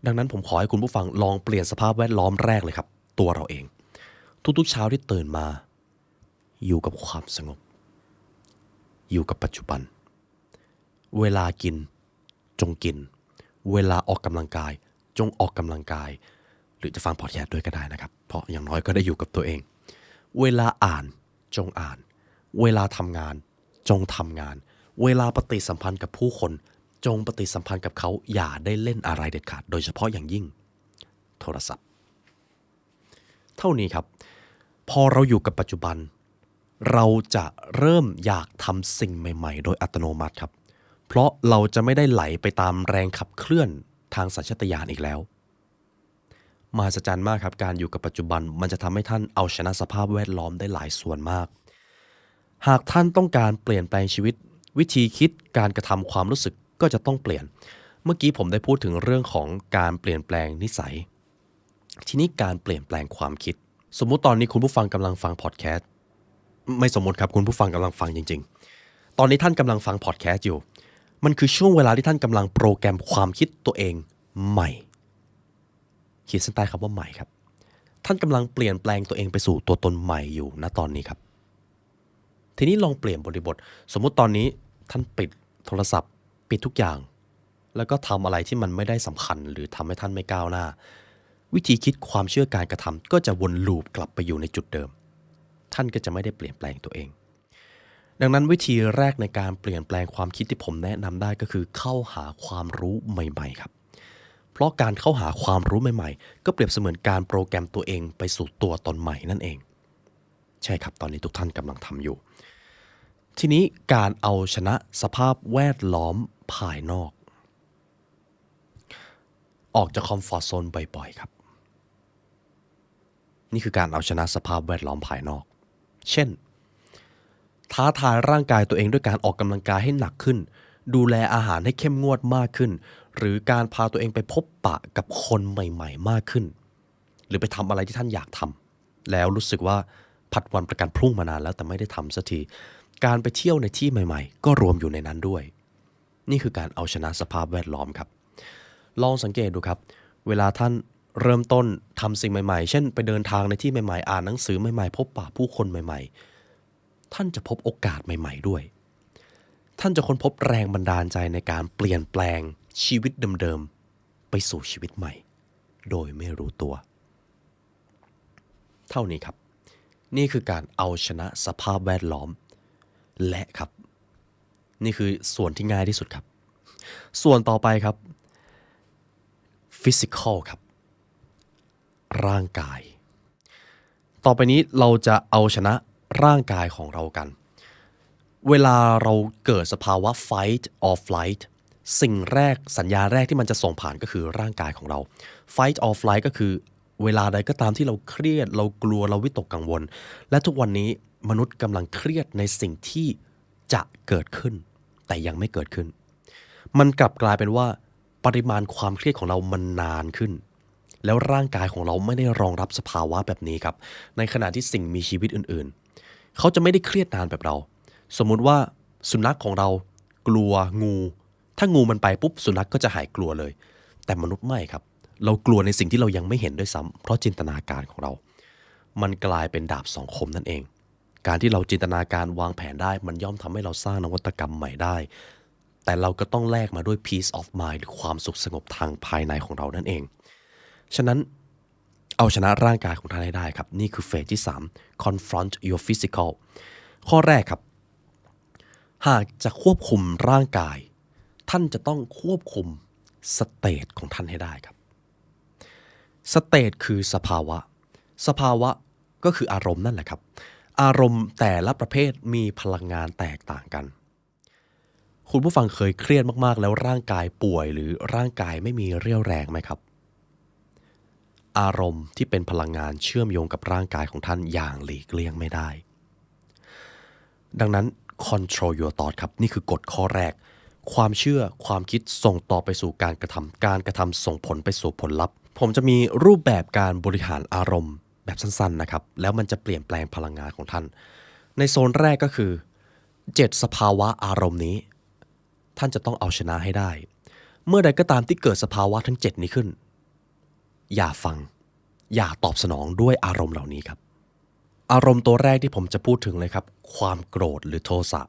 ดังนั้นผมขอให้คุณผู้ฟังลองเปลี่ยนสภาพแวดล้อมแรกเลยครับตัวเราเองทุกๆเช้าที่ตื่นมาอยู่กับความสงบอยู่กับปัจจุบันเวลากินจงกินเวลาออกกำลังกายจงออกกำลังกายหรือจะฟังพอดแคสต์ด้วยก็ได้นะครับเพราะอย่างน้อยก็ได้อยู่กับตัวเองเวลาอ่านจงอ่านเวลาทำงานจงทำงานเวลาปฏิสัมพันธ์กับผู้คนจงปฏิสัมพันธ์กับเขาอย่าได้เล่นอะไรเด็ดขาดโดยเฉพาะอย่างยิ่งโทรศัพท์เท่านี้ครับพอเราอยู่กับปัจจุบันเราจะเริ่มอยากทำสิ่งใหม่ๆโดยอัตโนมัติครับเพราะเราจะไม่ได้ไหลไปตามแรงขับเคลื่อนทางสัญชาตญาณอีกแล้วมหัศจรรย์มากครับการอยู่กับปัจจุบันมันจะทำให้ท่านเอาชนะสภาพแวดล้อมได้หลายส่วนมากหากท่านต้องการเปลี่ยนแปลงชีวิตวิธีคิดการกระทำความรู้สึกก็จะต้องเปลี่ยนเมื่อกี้ผมได้พูดถึงเรื่องของการเปลี่ยนแปลงนิสัยทีนี้การเปลี่ยนแปลงความคิดสมมุติตอนนี้คุณผู้ฟังกำลังฟังพอดแคสต์ไม่สมมติครับคุณผู้ฟังกำลังฟังจริงๆตอนนี้ท่านกำลังฟังพอดแคสต์อยู่มันคือช่วงเวลาที่ท่านกำลังโปรแกรมความคิดตัวเองใหม่ขีดเส้นใต้คำว่าใหม่ครับท่านกำลังเปลี่ยนแปลงตัวเองไปสู่ตัวตนใหม่อยู่ณตอนนี้ครับทีนี้ลองเปลี่ยนบริบทสมมุติตอนนี้ท่านปิดโทรศัพท์ปิดทุกอย่างแล้วก็ทำอะไรที่มันไม่ได้สำคัญหรือทำให้ท่านไม่ก้าวหน้าวิธีคิดความเชื่อการกระทำก็จะวนลูปกลับไปอยู่ในจุดเดิมท่านก็จะไม่ได้เปลี่ยนแปลงตัวเองดังนั้นวิธีแรกในการเปลี่ยนแปลงความคิดที่ผมแนะนำได้ก็คือเข้าหาความรู้ใหม่ๆครับเพราะการเข้าหาความรู้ใหม่ๆก็เปรียบเสมือนการโปรแกรมตัวเองไปสู่ตัวตนใหม่นั่นเองใช่ครับตอนนี้ทุกท่านกำลังทำอยู่ทีนี้การเอาชนะสภาพแวดล้อมภายนอกออกจากคอมฟอร์ทโซนบ่อยๆครับนี่คือการเอาชนะสภาพแวดล้อมภายนอกเช่นท้าทายร่างกายตัวเองด้วยการออกกำลังกายให้หนักขึ้นดูแลอาหารให้เข้มงวดมากขึ้นหรือการพาตัวเองไปพบปะกับคนใหม่ๆมากขึ้นหรือไปทำอะไรที่ท่านอยากทำแล้วรู้สึกว่าผัดวันประกันพรุ่งมานานแล้วแต่ไม่ได้ทำสักทีการไปเที่ยวในที่ใหม่ๆก็รวมอยู่ในนั้นด้วยนี่คือการเอาชนะสภาพแวดล้อมครับลองสังเกตดูครับเวลาท่านเริ่มต้นทำสิ่งใหม่ๆเช่นไปเดินทางในที่ใหม่ๆอ่านหนังสือใหม่ๆพบปะผู้คนใหม่ๆท่านจะพบโอกาสใหม่ๆด้วยท่านจะค้นพบแรงบันดาลใจในการเปลี่ยนแปลงชีวิตเดิมๆไปสู่ชีวิตใหม่โดยไม่รู้ตัวเท่านี้ครับนี่คือการเอาชนะสภาพแวดล้อมและครับนี่คือส่วนที่ง่ายที่สุดครับส่วนต่อไปครับ physical ครับร่างกายต่อไปนี้เราจะเอาชนะร่างกายของเรากันเวลาเราเกิดสภาวะ fight or flight สิ่งแรกสัญญาแรกที่มันจะส่งผ่านก็คือร่างกายของเรา fight or flight ก็คือเวลาใดก็ตามที่เราเครียดเรากลัวเราวิตกกังวลและทุกวันนี้มนุษย์กำลังเครียดในสิ่งที่จะเกิดขึ้นแต่ยังไม่เกิดขึ้นมันกลับกลายเป็นว่าปริมาณความเครียดของเรามันนานขึ้นแล้วร่างกายของเราไม่ได้รองรับสภาวะแบบนี้ครับในขณะที่สิ่งมีชีวิตอื่นๆเขาจะไม่ได้เครียดนานแบบเราสมมุติว่าสุนัขของเรากลัวงูถ้างูมันไปปุ๊บสุนัขก็จะหายกลัวเลยแต่มนุษย์ไม่ครับเรากลัวในสิ่งที่เรายังไม่เห็นด้วยซ้ำเพราะจินตนาการของเรามันกลายเป็นดาบสองคมนั่นเองการที่เราจินตนาการวางแผนได้มันย่อมทำให้เราสร้างนวัตกรรมใหม่ได้แต่เราก็ต้องแลกมาด้วย peace of mind หรือความสุขสงบทางภายในของเรานั่นเองฉะนั้น เอาชนะร่างกายของท่านให้ได้ครับนี่คือเฟสที่3 confront your physical ข้อแรกครับหากจะควบคุมร่างกายท่านจะต้องควบคุมสเตทของท่านให้ได้ครับสเตทคือสภาวะก็คืออารมณ์นั่นแหละครับอารมณ์แต่ละประเภทมีพลังงานแตกต่างกันคุณผู้ฟังเคยเครียดมากๆแล้วร่างกายป่วยหรือร่างกายไม่มีเรี่ยวแรงไหมครับอารมณ์ที่เป็นพลังงานเชื่อมโยงกับร่างกายของท่านอย่างหลีกเลี่ยงไม่ได้ดังนั้น control your thought ครับนี่คือกฎข้อแรกความเชื่อความคิดส่งต่อไปสู่การกระทำการกระทำส่งผลไปสู่ผลลัพธ์ผมจะมีรูปแบบการบริหารอารมณ์แบบสั้นๆนะครับแล้วมันจะเปลี่ยนแปลงพลังงานของท่านในโซนแรกก็คือ7สภาวะอารมณ์นี้ท่านจะต้องเอาชนะให้ได้เมื่อใดก็ตามที่เกิดสภาวะทั้ง7นี้ขึ้นอย่าฟังอย่าตอบสนองด้วยอารมณ์เหล่านี้ครับอารมณ์ตัวแรกที่ผมจะพูดถึงเลยครับความโกรธหรือโทสะ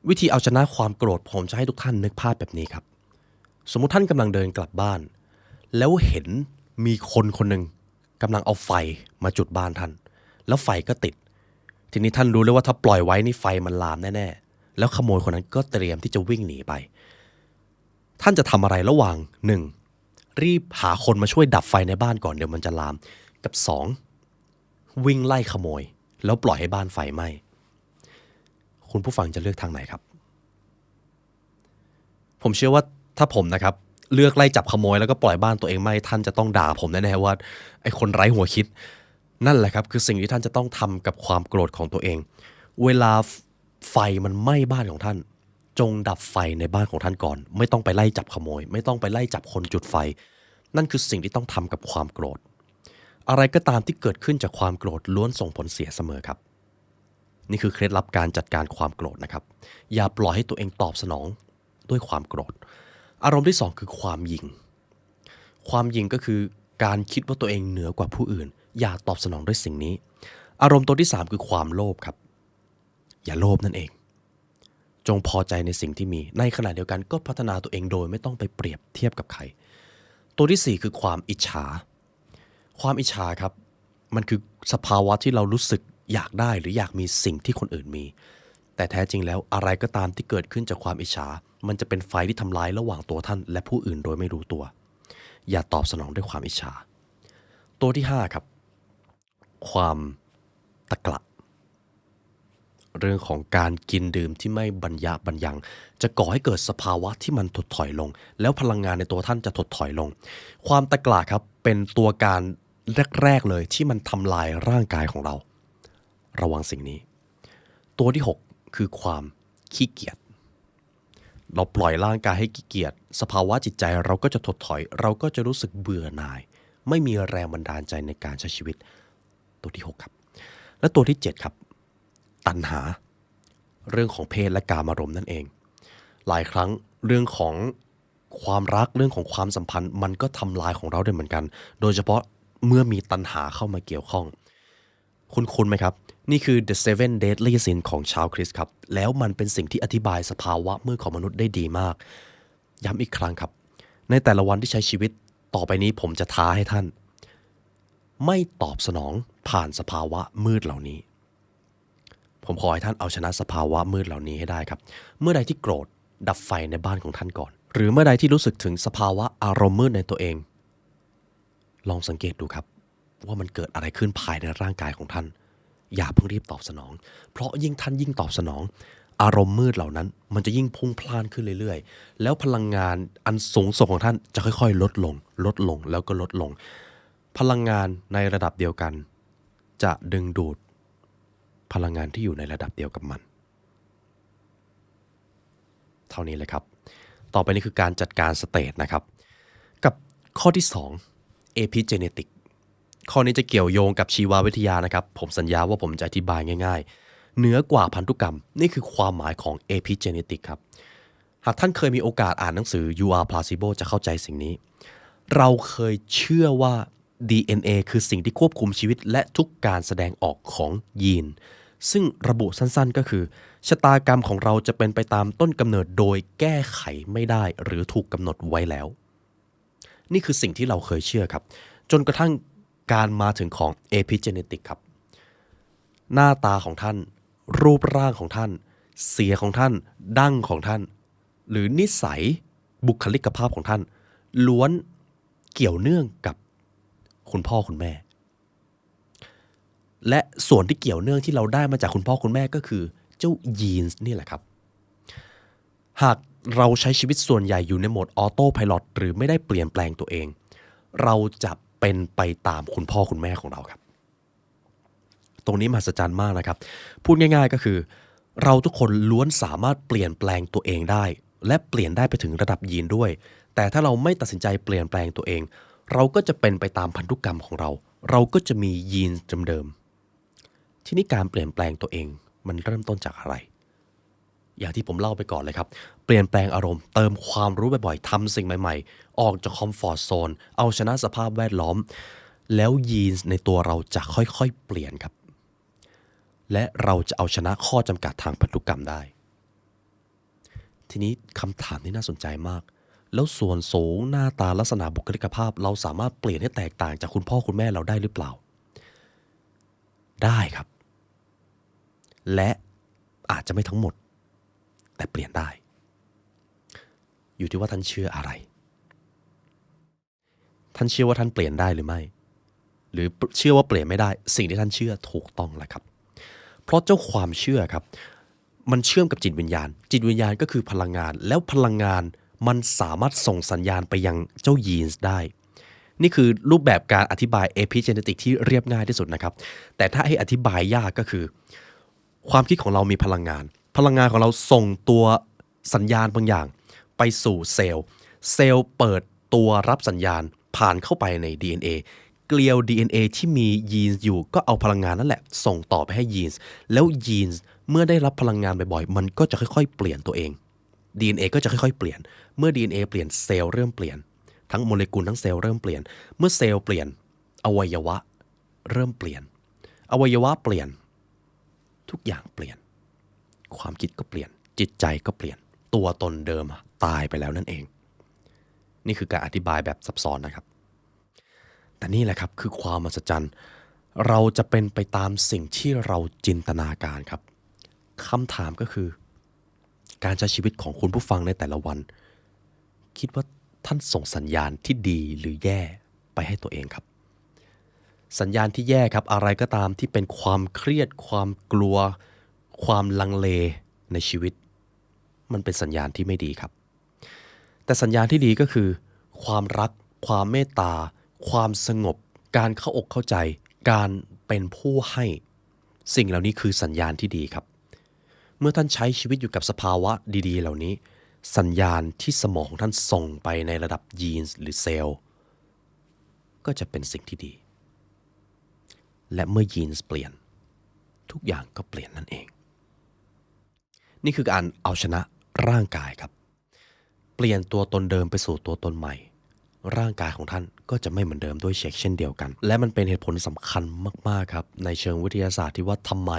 วิธีเอาชนะความโกรธผมจะให้ทุกท่านนึกภาพแบบนี้ครับสมมุติท่านกำลังเดินกลับบ้านแล้วเห็นมีคนคนหนึ่งกำลังเอาไฟมาจุดบ้านท่านแล้วไฟก็ติดทีนี้ท่านรู้เลยว่าถ้าปล่อยไว้นี่ไฟมันลามแน่ๆแล้วขโมยคนนั้นก็เตรียมที่จะวิ่งหนีไปท่านจะทำอะไรระหว่าง 1. รีบหาคนมาช่วยดับไฟในบ้านก่อนเดี๋ยวมันจะลามกับ 2. วิ่งไล่ขโมยแล้วปล่อยให้บ้านไฟไหม้คุณผู้ฟังจะเลือกทางไหนครับผมเชื่อว่าถ้าผมนะครับเลือกไล่จับขโมยแล้วก็ปล่อยบ้านตัวเองไหม้ท่านจะต้องด่าผมแน่ๆว่าไอ้คนไร้หัวคิดนั่นแหละครับคือสิ่งที่ท่านจะต้องทำกับความโกรธของตัวเองเวลาไฟมันไหม้บ้านของท่านจงดับไฟในบ้านของท่านก่อนไม่ต้องไปไล่จับขโมยไม่ต้องไปไล่จับคนจุดไฟนั่นคือสิ่งที่ต้องทำกับความโกรธอะไรก็ตามที่เกิดขึ้นจากความโกรธล้วนส่งผลเสียเสมอครับนี่คือเคล็ดลับการจัดการความโกรธนะครับอย่าปล่อยให้ตัวเองตอบสนองด้วยความโกรธอารมณ์ที่2คือความหยิ่งก็คือการคิดว่าตัวเองเหนือกว่าผู้อื่นอย่าตอบสนองด้วยสิ่งนี้อารมณ์ตัวที่3คือความโลภครับอย่าโลภนั่นเองจงพอใจในสิ่งที่มีในขณะเดียวกันก็พัฒนาตัวเองโดยไม่ต้องไปเปรียบเทียบกับใครตัวที่4คือความอิจฉาครับมันคือสภาวะที่เรารู้สึกอยากได้หรืออยากมีสิ่งที่คนอื่นมีแต่แท้จริงแล้วอะไรก็ตามที่เกิดขึ้นจากความอิจฉามันจะเป็นไฟที่ทำลายระหว่างตัวท่านและผู้อื่นโดยไม่รู้ตัวอย่าตอบสนองด้วยความอิจฉาตัวที่5ครับความตะกละเรื่องของการกินดื่มที่ไม่บรรยะบรรยังจะก่อให้เกิดสภาวะที่มันถดถอยลงแล้วพลังงานในตัวท่านจะถดถอยลงความตะกละครับเป็นตัวการแรกๆเลยที่มันทำลายร่างกายของเราระวังสิ่งนี้ตัวที่6คือความขี้เกียจเราปล่อยร่างกายให้ขี้เกียจสภาวะจิตใจเราก็จะถดถอยเราก็จะรู้สึกเบื่อหน่ายไม่มีแรงบันดาลใจในการใช้ชีวิตตัวที่6ครับและตัวที่7ครับตัณหาเรื่องของเพศและกามารมณ์นั่นเองหลายครั้งเรื่องของความรักเรื่องของความสัมพันธ์มันก็ทำลายของเราด้วยเหมือนกันโดยเฉพาะเมื่อมีตัณหาเข้ามาเกี่ยวข้องคุ้นไหมครับนี่คือ The Seven Deadly Sins ของชาวคริสต์ครับแล้วมันเป็นสิ่งที่อธิบายสภาวะมืดของมนุษย์ได้ดีมากย้ำอีกครั้งครับในแต่ละวันที่ใช้ชีวิตต่อไปนี้ผมจะท้าให้ท่านไม่ตอบสนองผ่านสภาวะมืดเหล่านี้ผมขอให้ท่านเอาชนะสภาวะมืดเหล่านี้ให้ได้ครับเมื่อใดที่โกรธดับไฟในบ้านของท่านก่อนหรือเมื่อใดที่รู้สึกถึงสภาวะอารมณ์มืดในตัวเองลองสังเกตดูครับว่ามันเกิดอะไรขึ้นภายในร่างกายของท่านอย่าเพิ่งรีบตอบสนองเพราะท่านยิ่งตอบสนองอารมณ์มืดเหล่านั้นมันจะยิ่งพุ่งพล่านขึ้นเรื่อยๆแล้วพลังงานอันสูงส่งของท่านจะค่อยๆลดลงแล้วก็ลดลงพลังงานในระดับเดียวกันจะดึงดูดพลังงานที่อยู่ในระดับเดียวกับมันเท่านี้เลยครับต่อไปนี้คือการจัดการสเตทนะครับกับข้อที่2 epigenetic ข้อนี้จะเกี่ยวโยงกับชีววิทยานะครับผมสัญญาว่าผมจะอธิบายง่ายๆเหนือกว่าพันธุกรรมนี่คือความหมายของ epigenetic ครับหากท่านเคยมีโอกาสอ่านหนังสือ You Are Placebo จะเข้าใจสิ่งนี้เราเคยเชื่อว่า DNA คือสิ่งที่ควบคุมชีวิตและทุกการแสดงออกของยีนซึ่งระบุสั้นๆก็คือชะตากรรมของเราจะเป็นไปตามต้นกำเนิดโดยแก้ไขไม่ได้หรือถูกกำหนดไว้แล้วนี่คือสิ่งที่เราเคยเชื่อครับจนกระทั่ง การมาถึงของ epigenetic ครับหน้าตาของท่านรูปร่างของท่านเสียงของท่านดั้งของท่านหรือนิสัยบุคลิกภาพของท่านล้วนเกี่ยวเนื่องกับคุณพ่อคุณแม่และส่วนที่เกี่ยวเนื่องที่เราได้มาจากคุณพ่อคุณแม่ก็คือเจ้ายีนส์นี่แหละครับหากเราใช้ชีวิตส่วนใหญ่อยู่ในโหมดออโต้ไพลอตหรือไม่ได้เปลี่ยนแปลงตัวเองเราจะเป็นไปตามคุณพ่อคุณแม่ของเราครับตรงนี้มหัศจรรย์มากนะครับพูดง่ายๆก็คือเราทุกคนล้วนสามารถเปลี่ยนแปลงตัวเองได้และเปลี่ยนได้ไปถึงระดับยีนด้วยแต่ถ้าเราไม่ตัดสินใจเปลี่ยนแปลงตัวเองเราก็จะเป็นไปตามพันธุกรรมของเราเราก็จะมียีนเดิมๆทีนี้การเปลี่ยนแปลงตัวเองมันเริ่มต้นจากอะไรอย่างที่ผมเล่าไปก่อนเลยครับเปลี่ยนแปลงอารมณ์เติมความรู้บ่อยๆทำสิ่งใหม่ๆออกจากคอมฟอร์ตโซนเอาชนะสภาพแวดล้อมแล้วยีนในตัวเราจะค่อยๆเปลี่ยนครับและเราจะเอาชนะข้อจำกัดทางพันธุกรรมได้ทีนี้คำถามที่น่าสนใจมากแล้วส่วนสูงหน้าตาลักษณะบุคลิกภาพเราสามารถเปลี่ยนให้แตกต่างจากคุณพ่อคุณแม่เราได้หรือเปล่าได้ครับและอาจจะไม่ทั้งหมดแต่เปลี่ยนได้อยู่ที่ว่าท่านเชื่ออะไรท่านเชื่อว่าท่านเปลี่ยนได้หรือไม่หรือเชื่อว่าเปลี่ยนไม่ได้สิ่งที่ท่านเชื่อถูกต้องแหละครับเพราะเจ้าความเชื่อครับมันเชื่อมกับจิตวิญญาณจิตวิญญาณก็คือพลังงานแล้วพลังงานมันสามารถส่งสัญญาณไปยังเจ้ายีนส์ได้นี่คือรูปแบบการอธิบาย epigenetic ที่เรียบง่ายที่สุดนะครับแต่ถ้าให้อธิบายยากก็คือความคิดของเรามีพลังงานของเราส่งตัวสัญญาณบางอย่างไปสู่เซลล์เปิดตัวรับสัญญาณผ่านเข้าไปใน DNA เกลียว DNA ที่มียีนส์อยู่ก็เอาพลังงานนั่นแหละส่งต่อไปให้ยีนส์แล้วยีนส์เมื่อได้รับพลังงานบ่อยๆมันก็จะค่อยๆเปลี่ยนตัวเอง DNA ก็จะค่อยๆเปลี่ยนเมื่อ DNA เปลี่ยนเซลล์เริ่มเปลี่ยนทั้งโมเลกุลทั้งเซลล์เริ่มเปลี่ยนเมื่อเซลล์เปลี่ยนอวัยวะเริ่มเปลี่ยนอวัยวะเปลี่ยนทุกอย่างเปลี่ยนความคิดก็เปลี่ยนจิตใจก็เปลี่ยนตัวตนเดิมตายไปแล้วนั่นเองนี่คือการอธิบายแบบซับซ้อนนะครับแต่นี่แหละครับคือความมหัศจรรย์เราจะเป็นไปตามสิ่งที่เราจินตนาการครับคำถามก็คือการใช้ชีวิตของคุณผู้ฟังในแต่ละวันคิดว่าท่านส่งสัญญาณที่ดีหรือแย่ไปให้ตัวเองครับสัญญาณที่แย่ครับอะไรก็ตามที่เป็นความเครียดความกลัวความลังเลในชีวิตมันเป็นสัญญาณที่ไม่ดีครับแต่สัญญาณที่ดีก็คือความรักความเมตตาความสงบการเข้าอกเข้าใจการเป็นผู้ให้สิ่งเหล่านี้คือสัญญาณที่ดีครับเมื่อท่านใช้ชีวิตอยู่กับสภาวะดีๆเหล่านี้สัญญาณที่สมองของท่านส่งไปในระดับยีนส์หรือเซลล์ก็จะเป็นสิ่งที่ดีและเมื่อยีนส์เปลี่ยนทุกอย่างก็เปลี่ยนนั่นเองนี่คือการเอาชนะร่างกายครับเปลี่ยนตัวตนเดิมไปสู่ตัวตนใหม่ร่างกายของท่านก็จะไม่เหมือนเดิมด้วยเช่นเดียวกันและมันเป็นเหตุผลสำคัญมากๆครับในเชิงวิทยาศาสตร์ที่ว่าทำไม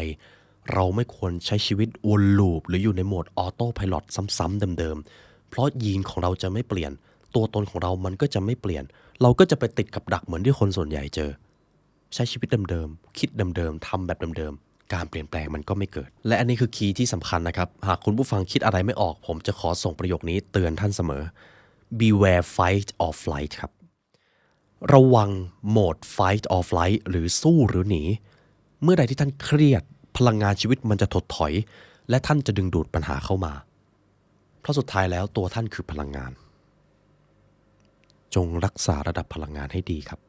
เราไม่ควรใช้ชีวิตวนลูปหรืออยู่ในโหมดออโต้ไพลอตซ้ำๆเดิมๆเพราะยีนของเราจะไม่เปลี่ยนตัวตนของเรามันก็จะไม่เปลี่ยนเราก็จะไปติดกับดักเหมือนที่คนส่วนใหญ่เจอใช้ชีวิตเดิมๆคิดเดิมๆทำแบบเดิมๆการเปลี่ยนแปลงมันก็ไม่เกิดและอันนี้คือคีย์ที่สำคัญนะครับหากคุณผู้ฟังคิดอะไรไม่ออกผมจะขอส่งประโยคนี้เตือนท่านเสมอ beware fight or flight ครับระวังโหมด fight or flight หรือสู้หรือหนีเมื่อใดที่ท่านเครียดพลังงานชีวิตมันจะถดถอยและท่านจะดึงดูดปัญหาเข้ามาเพราะสุดท้ายแล้วตัวท่านคือพลังงานจงรักษาระดับพลังงานให้ดีครับ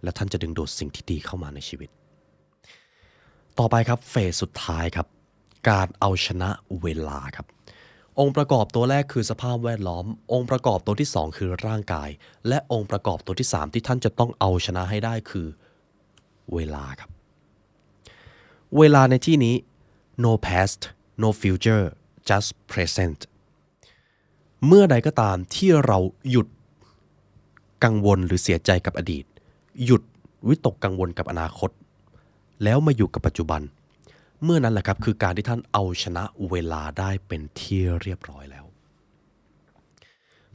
และท่านจะดึงดูดสิ่งที่ดีเข้ามาในชีวิตต่อไปครับเฟสสุดท้ายครับการเอาชนะเวลาครับองค์ประกอบตัวแรกคือสภาพแวดล้อมองค์ประกอบตัวที่สองคือร่างกายและองค์ประกอบตัวที่สามที่ท่านจะต้องเอาชนะให้ได้คือเวลาครับเวลาในที่นี้ no past no future just present เมื่อใดก็ตามที่เราหยุดกังวลหรือเสียใจกับอดีตหยุดวิตกกังวลกับอนาคตแล้วมาอยู่กับปัจจุบันเมื่อนั้นแหละครับคือการที่ท่านเอาชนะเวลาได้เป็นที่เรียบร้อยแล้ว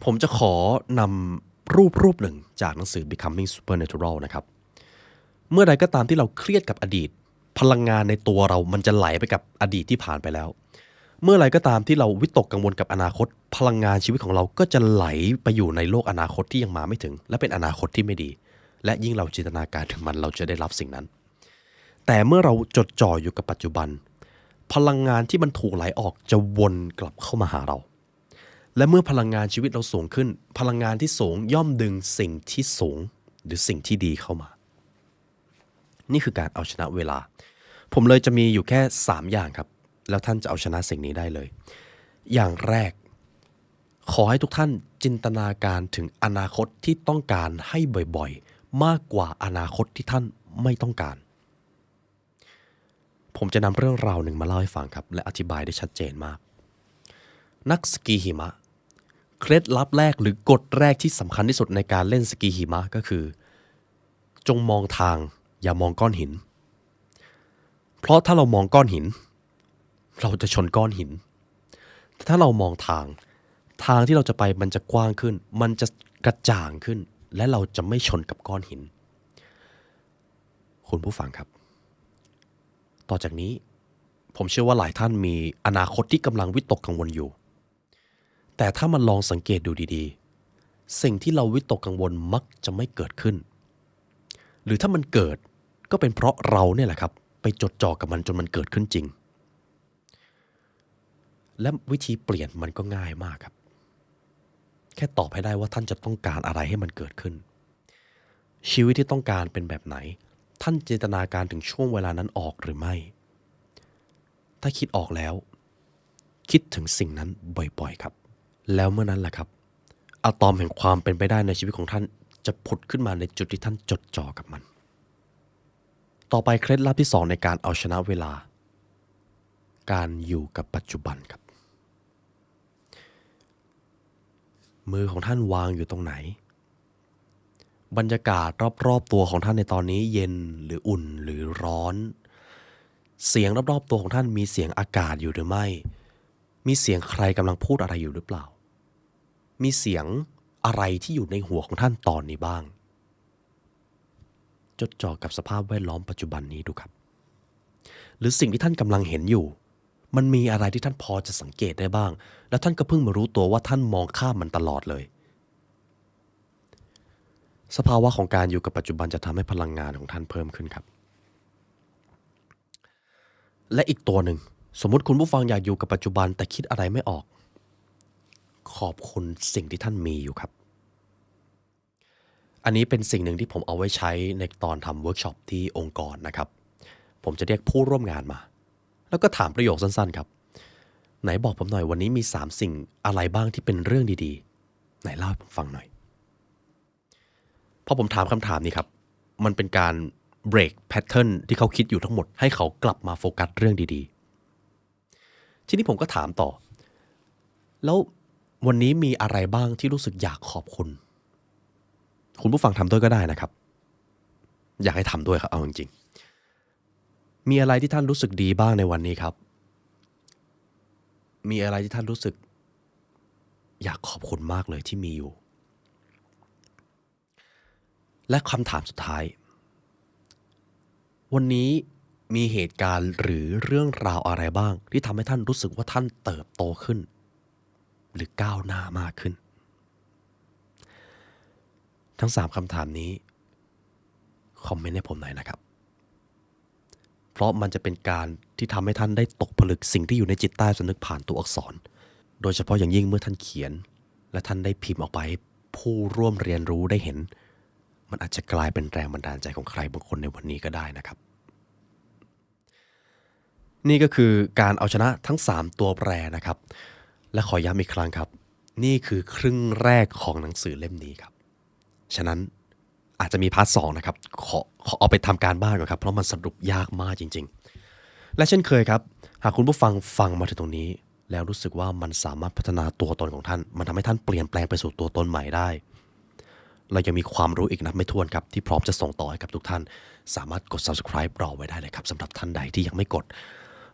ผมจะขอนำรูปหนึ่งจากหนังสือ Becoming Supernatural นะครับ เมื่อใดก็ตามที่เราเครียดกับอดีตพลังงานในตัวเรามันจะไหลไปกับอดีตที่ผ่านไปแล้วเมื่อไรก็ตามที่เราวิตกกังวลกับอนาคตพลังงานชีวิตของเราก็จะไหลไปอยู่ในโลกอนาคตที่ยังมาไม่ถึงและเป็นอนาคตที่ไม่ดีและยิ่งเราจินตนาการถึงมันเราจะได้รับสิ่งนั้นแต่เมื่อเราจดจ่ออยู่กับปัจจุบันพลังงานที่มันถูกไหลออกจะวนกลับเข้ามาหาเราและเมื่อพลังงานชีวิตเราสูงขึ้นพลังงานที่สูงย่อมดึงสิ่งที่สูงหรือสิ่งที่ดีเข้ามานี่คือการเอาชนะเวลาผมเลยจะมีอยู่แค่3อย่างครับแล้วท่านจะเอาชนะสิ่งนี้ได้เลยอย่างแรกขอให้ทุกท่านจินตนาการถึงอนาคตที่ต้องการให้บ่อยๆมากกว่าอนาคตที่ท่านไม่ต้องการผมจะนำเรื่องราวหนึ่งมาเล่าให้ฟังครับและอธิบายได้ชัดเจนมากนักสกีหิมะเคล็ดลับแรกหรือกฎแรกที่สำคัญที่สุดในการเล่นสกีหิมะก็คือจงมองทางอย่ามองก้อนหินเพราะถ้าเรามองก้อนหินเราจะชนก้อนหินแต่ถ้าเรามองทางที่เราจะไปมันจะกว้างขึ้นมันจะกระจ่างขึ้นและเราจะไม่ชนกับก้อนหินคุณผู้ฟังครับต่อจากนี้ผมเชื่อว่าหลายท่านมีอนาคตที่กำลังวิตกกังวลอยู่แต่ถ้ามันลองสังเกตดูดีๆสิ่งที่เราวิตกกังวลมักจะไม่เกิดขึ้นหรือถ้ามันเกิดก็เป็นเพราะเราเนี่ยแหละครับไปจดจ่อกับมันจนมันเกิดขึ้นจริงและวิธีเปลี่ยนมันก็ง่ายมากครับแค่ตอบให้ได้ว่าท่านจะต้องการอะไรให้มันเกิดขึ้นชีวิตที่ต้องการเป็นแบบไหนท่านจินตนาการถึงช่วงเวลานั้นออกหรือไม่ถ้าคิดออกแล้วคิดถึงสิ่งนั้นบ่อยๆครับแล้วเมื่อนั้นแหละครับอะตอมแห่งความเป็นไปได้ในชีวิตของท่านจะผุดขึ้นมาในจุดที่ท่านจดจ่อกับมันต่อไปเคล็ดลับที่2ในการเอาชนะเวลาการอยู่กับปัจจุบันครับมือของท่านวางอยู่ตรงไหนบรรยากาศรอบๆตัวของท่านในตอนนี้เย็นหรืออุ่นหรือร้อนเสียงรอบๆตัวของท่านมีเสียงอากาศอยู่หรือไม่มีเสียงใครกำลังพูดอะไรอยู่หรือเปล่ามีเสียงอะไรที่อยู่ในหัวของท่านตอนนี้บ้างจดจ่อกับสภาพแวดล้อมปัจจุบันนี้ดูครับหรือสิ่งที่ท่านกำลังเห็นอยู่มันมีอะไรที่ท่านพอจะสังเกตได้บ้างแล้วท่านก็เพิ่งมารู้ตัวว่าท่านมองข้ามมันตลอดเลยสภาวะของการอยู่กับปัจจุบันจะทำให้พลังงานของท่านเพิ่มขึ้นครับและอีกตัวหนึ่งสมมุติคุณผู้ฟังอยากอยู่กับปัจจุบันแต่คิดอะไรไม่ออกขอบคุณสิ่งที่ท่านมีอยู่ครับอันนี้เป็นสิ่งหนึ่งที่ผมเอาไว้ใช้ในตอนทำเวิร์กช็อปที่องค์กรนะครับผมจะเรียกผู้ร่วมงานมาแล้วก็ถามประโยคสั้นๆครับไหนบอกผมหน่อยวันนี้มี3สิ่งอะไรบ้างที่เป็นเรื่องดีๆไหนเล่าให้ผมฟังหน่อยพอผมถามคำถามนี้ครับมันเป็นการเบรกแพทเทิร์นที่เขาคิดอยู่ทั้งหมดให้เขากลับมาโฟกัสเรื่องดีๆทีนี้ผมก็ถามต่อแล้ววันนี้มีอะไรบ้างที่รู้สึกอยากขอบคุณคุณผู้ฟังทำด้วยก็ได้นะครับอยากให้ทำด้วยครับเอาจริงๆมีอะไรที่ท่านรู้สึกดีบ้างในวันนี้ครับมีอะไรที่ท่านรู้สึกอยากขอบคุณมากเลยที่มีอยู่และคำถามสุดท้ายวันนี้มีเหตุการณ์หรือเรื่องราวอะไรบ้างที่ทำให้ท่านรู้สึกว่าท่านเติบโตขึ้นหรือก้าวหน้ามากขึ้นทั้ง3คำถามนี้คอมเมนต์ให้ผมหน่อยนะครับเพราะมันจะเป็นการที่ทำให้ท่านได้ตกผลึกสิ่งที่อยู่ในจิตใต้สำนึกผ่านตัวอักษรโดยเฉพาะอย่างยิ่งเมื่อท่านเขียนและท่านได้พิมพ์ออกไปให้ผู้ร่วมเรียนรู้ได้เห็นมันอาจจะกลายเป็นแรงบันดาลใจของใครบางคนในวันนี้ก็ได้นะครับนี่ก็คือการเอาชนะทั้ง3ตัวแปรนะครับและขอย้ำอีกครั้งครับนี่คือครึ่งแรกของหนังสือเล่มนี้ครับฉะนั้นอาจจะมีพาร์ท2นะครับขอเอาไปทำการบ้านก่อนครับเพราะมันสรุปยากมากจริงๆและเช่นเคยครับหากคุณผู้ฟังมาถึงตรงนี้แล้วรู้สึกว่ามันสามารถพัฒนาตัวตนของท่านมันทำให้ท่านเปลี่ยนแปลงไปสู่ตัวตนใหม่ได้เรายังมีความรู้อีกนับไม่ถ้วนครับที่พร้อมจะส่งต่อให้กับทุกท่านสามารถกด subscribe รอไว้ได้เลยครับสำหรับท่านใดที่ยังไม่กด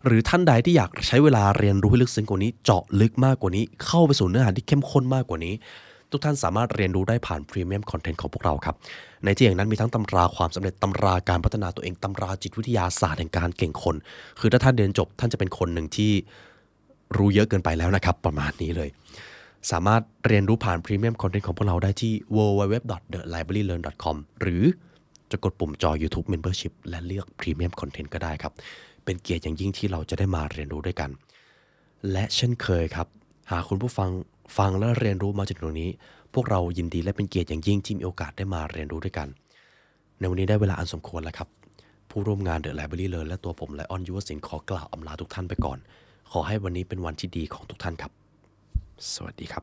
หรือท่านใดที่อยากใช้เวลาเรียนรู้ให้ลึกซึ้งกว่านี้เจาะลึกมากกว่านี้เข้าไปสู่เนื้อหาที่เข้มข้นมากกว่านี้ ทุกท่านสามารถเรียนรู้ได้ผ่านพรีเมียมคอนเทนต์ของพวกเราครับในที่อย่างนั้นมีทั้งตำราความสำเร็จตำราการพัฒนาตัวเองตำราจิตวิทยาศาสตร์แห่งการเก่งคนคือถ้าท่านเรียนจบท่านจะเป็นคนหนึ่งที่รู้เยอะเกินไปแล้วนะครับประมาณนี้เลยสามารถเรียนรู้ผ่านพรีเมียมคอนเทนต์ของพวกเราได้ที่ www.thelibrarylearn.com หรือจะกดปุ่มจอ YouTube Membership และเลือก Premium Content ก็ได้ครับเป็นเกียรติอย่างยิ่งที่เราจะได้มาเรียนรู้ด้วยกันและเช่นเคยครับหากคุณผู้ฟังฟังและเรียนรู้มาจนถึงตรงนี้พวกเรายินดีและเป็นเกียรติอย่างยิ่งที่มีโอกาสได้มาเรียนรู้ด้วยกันในวันนี้ได้เวลาอันสมควรแล้วครับผู้ร่วมงาน The Library Learn และตัวผมไลออนยุวศิลป์ขอกล่าวอำลาทุกท่านไปก่อนขอให้วันนี้เป็นวันที่ดีของทุกท่านครับสวัสดีครับ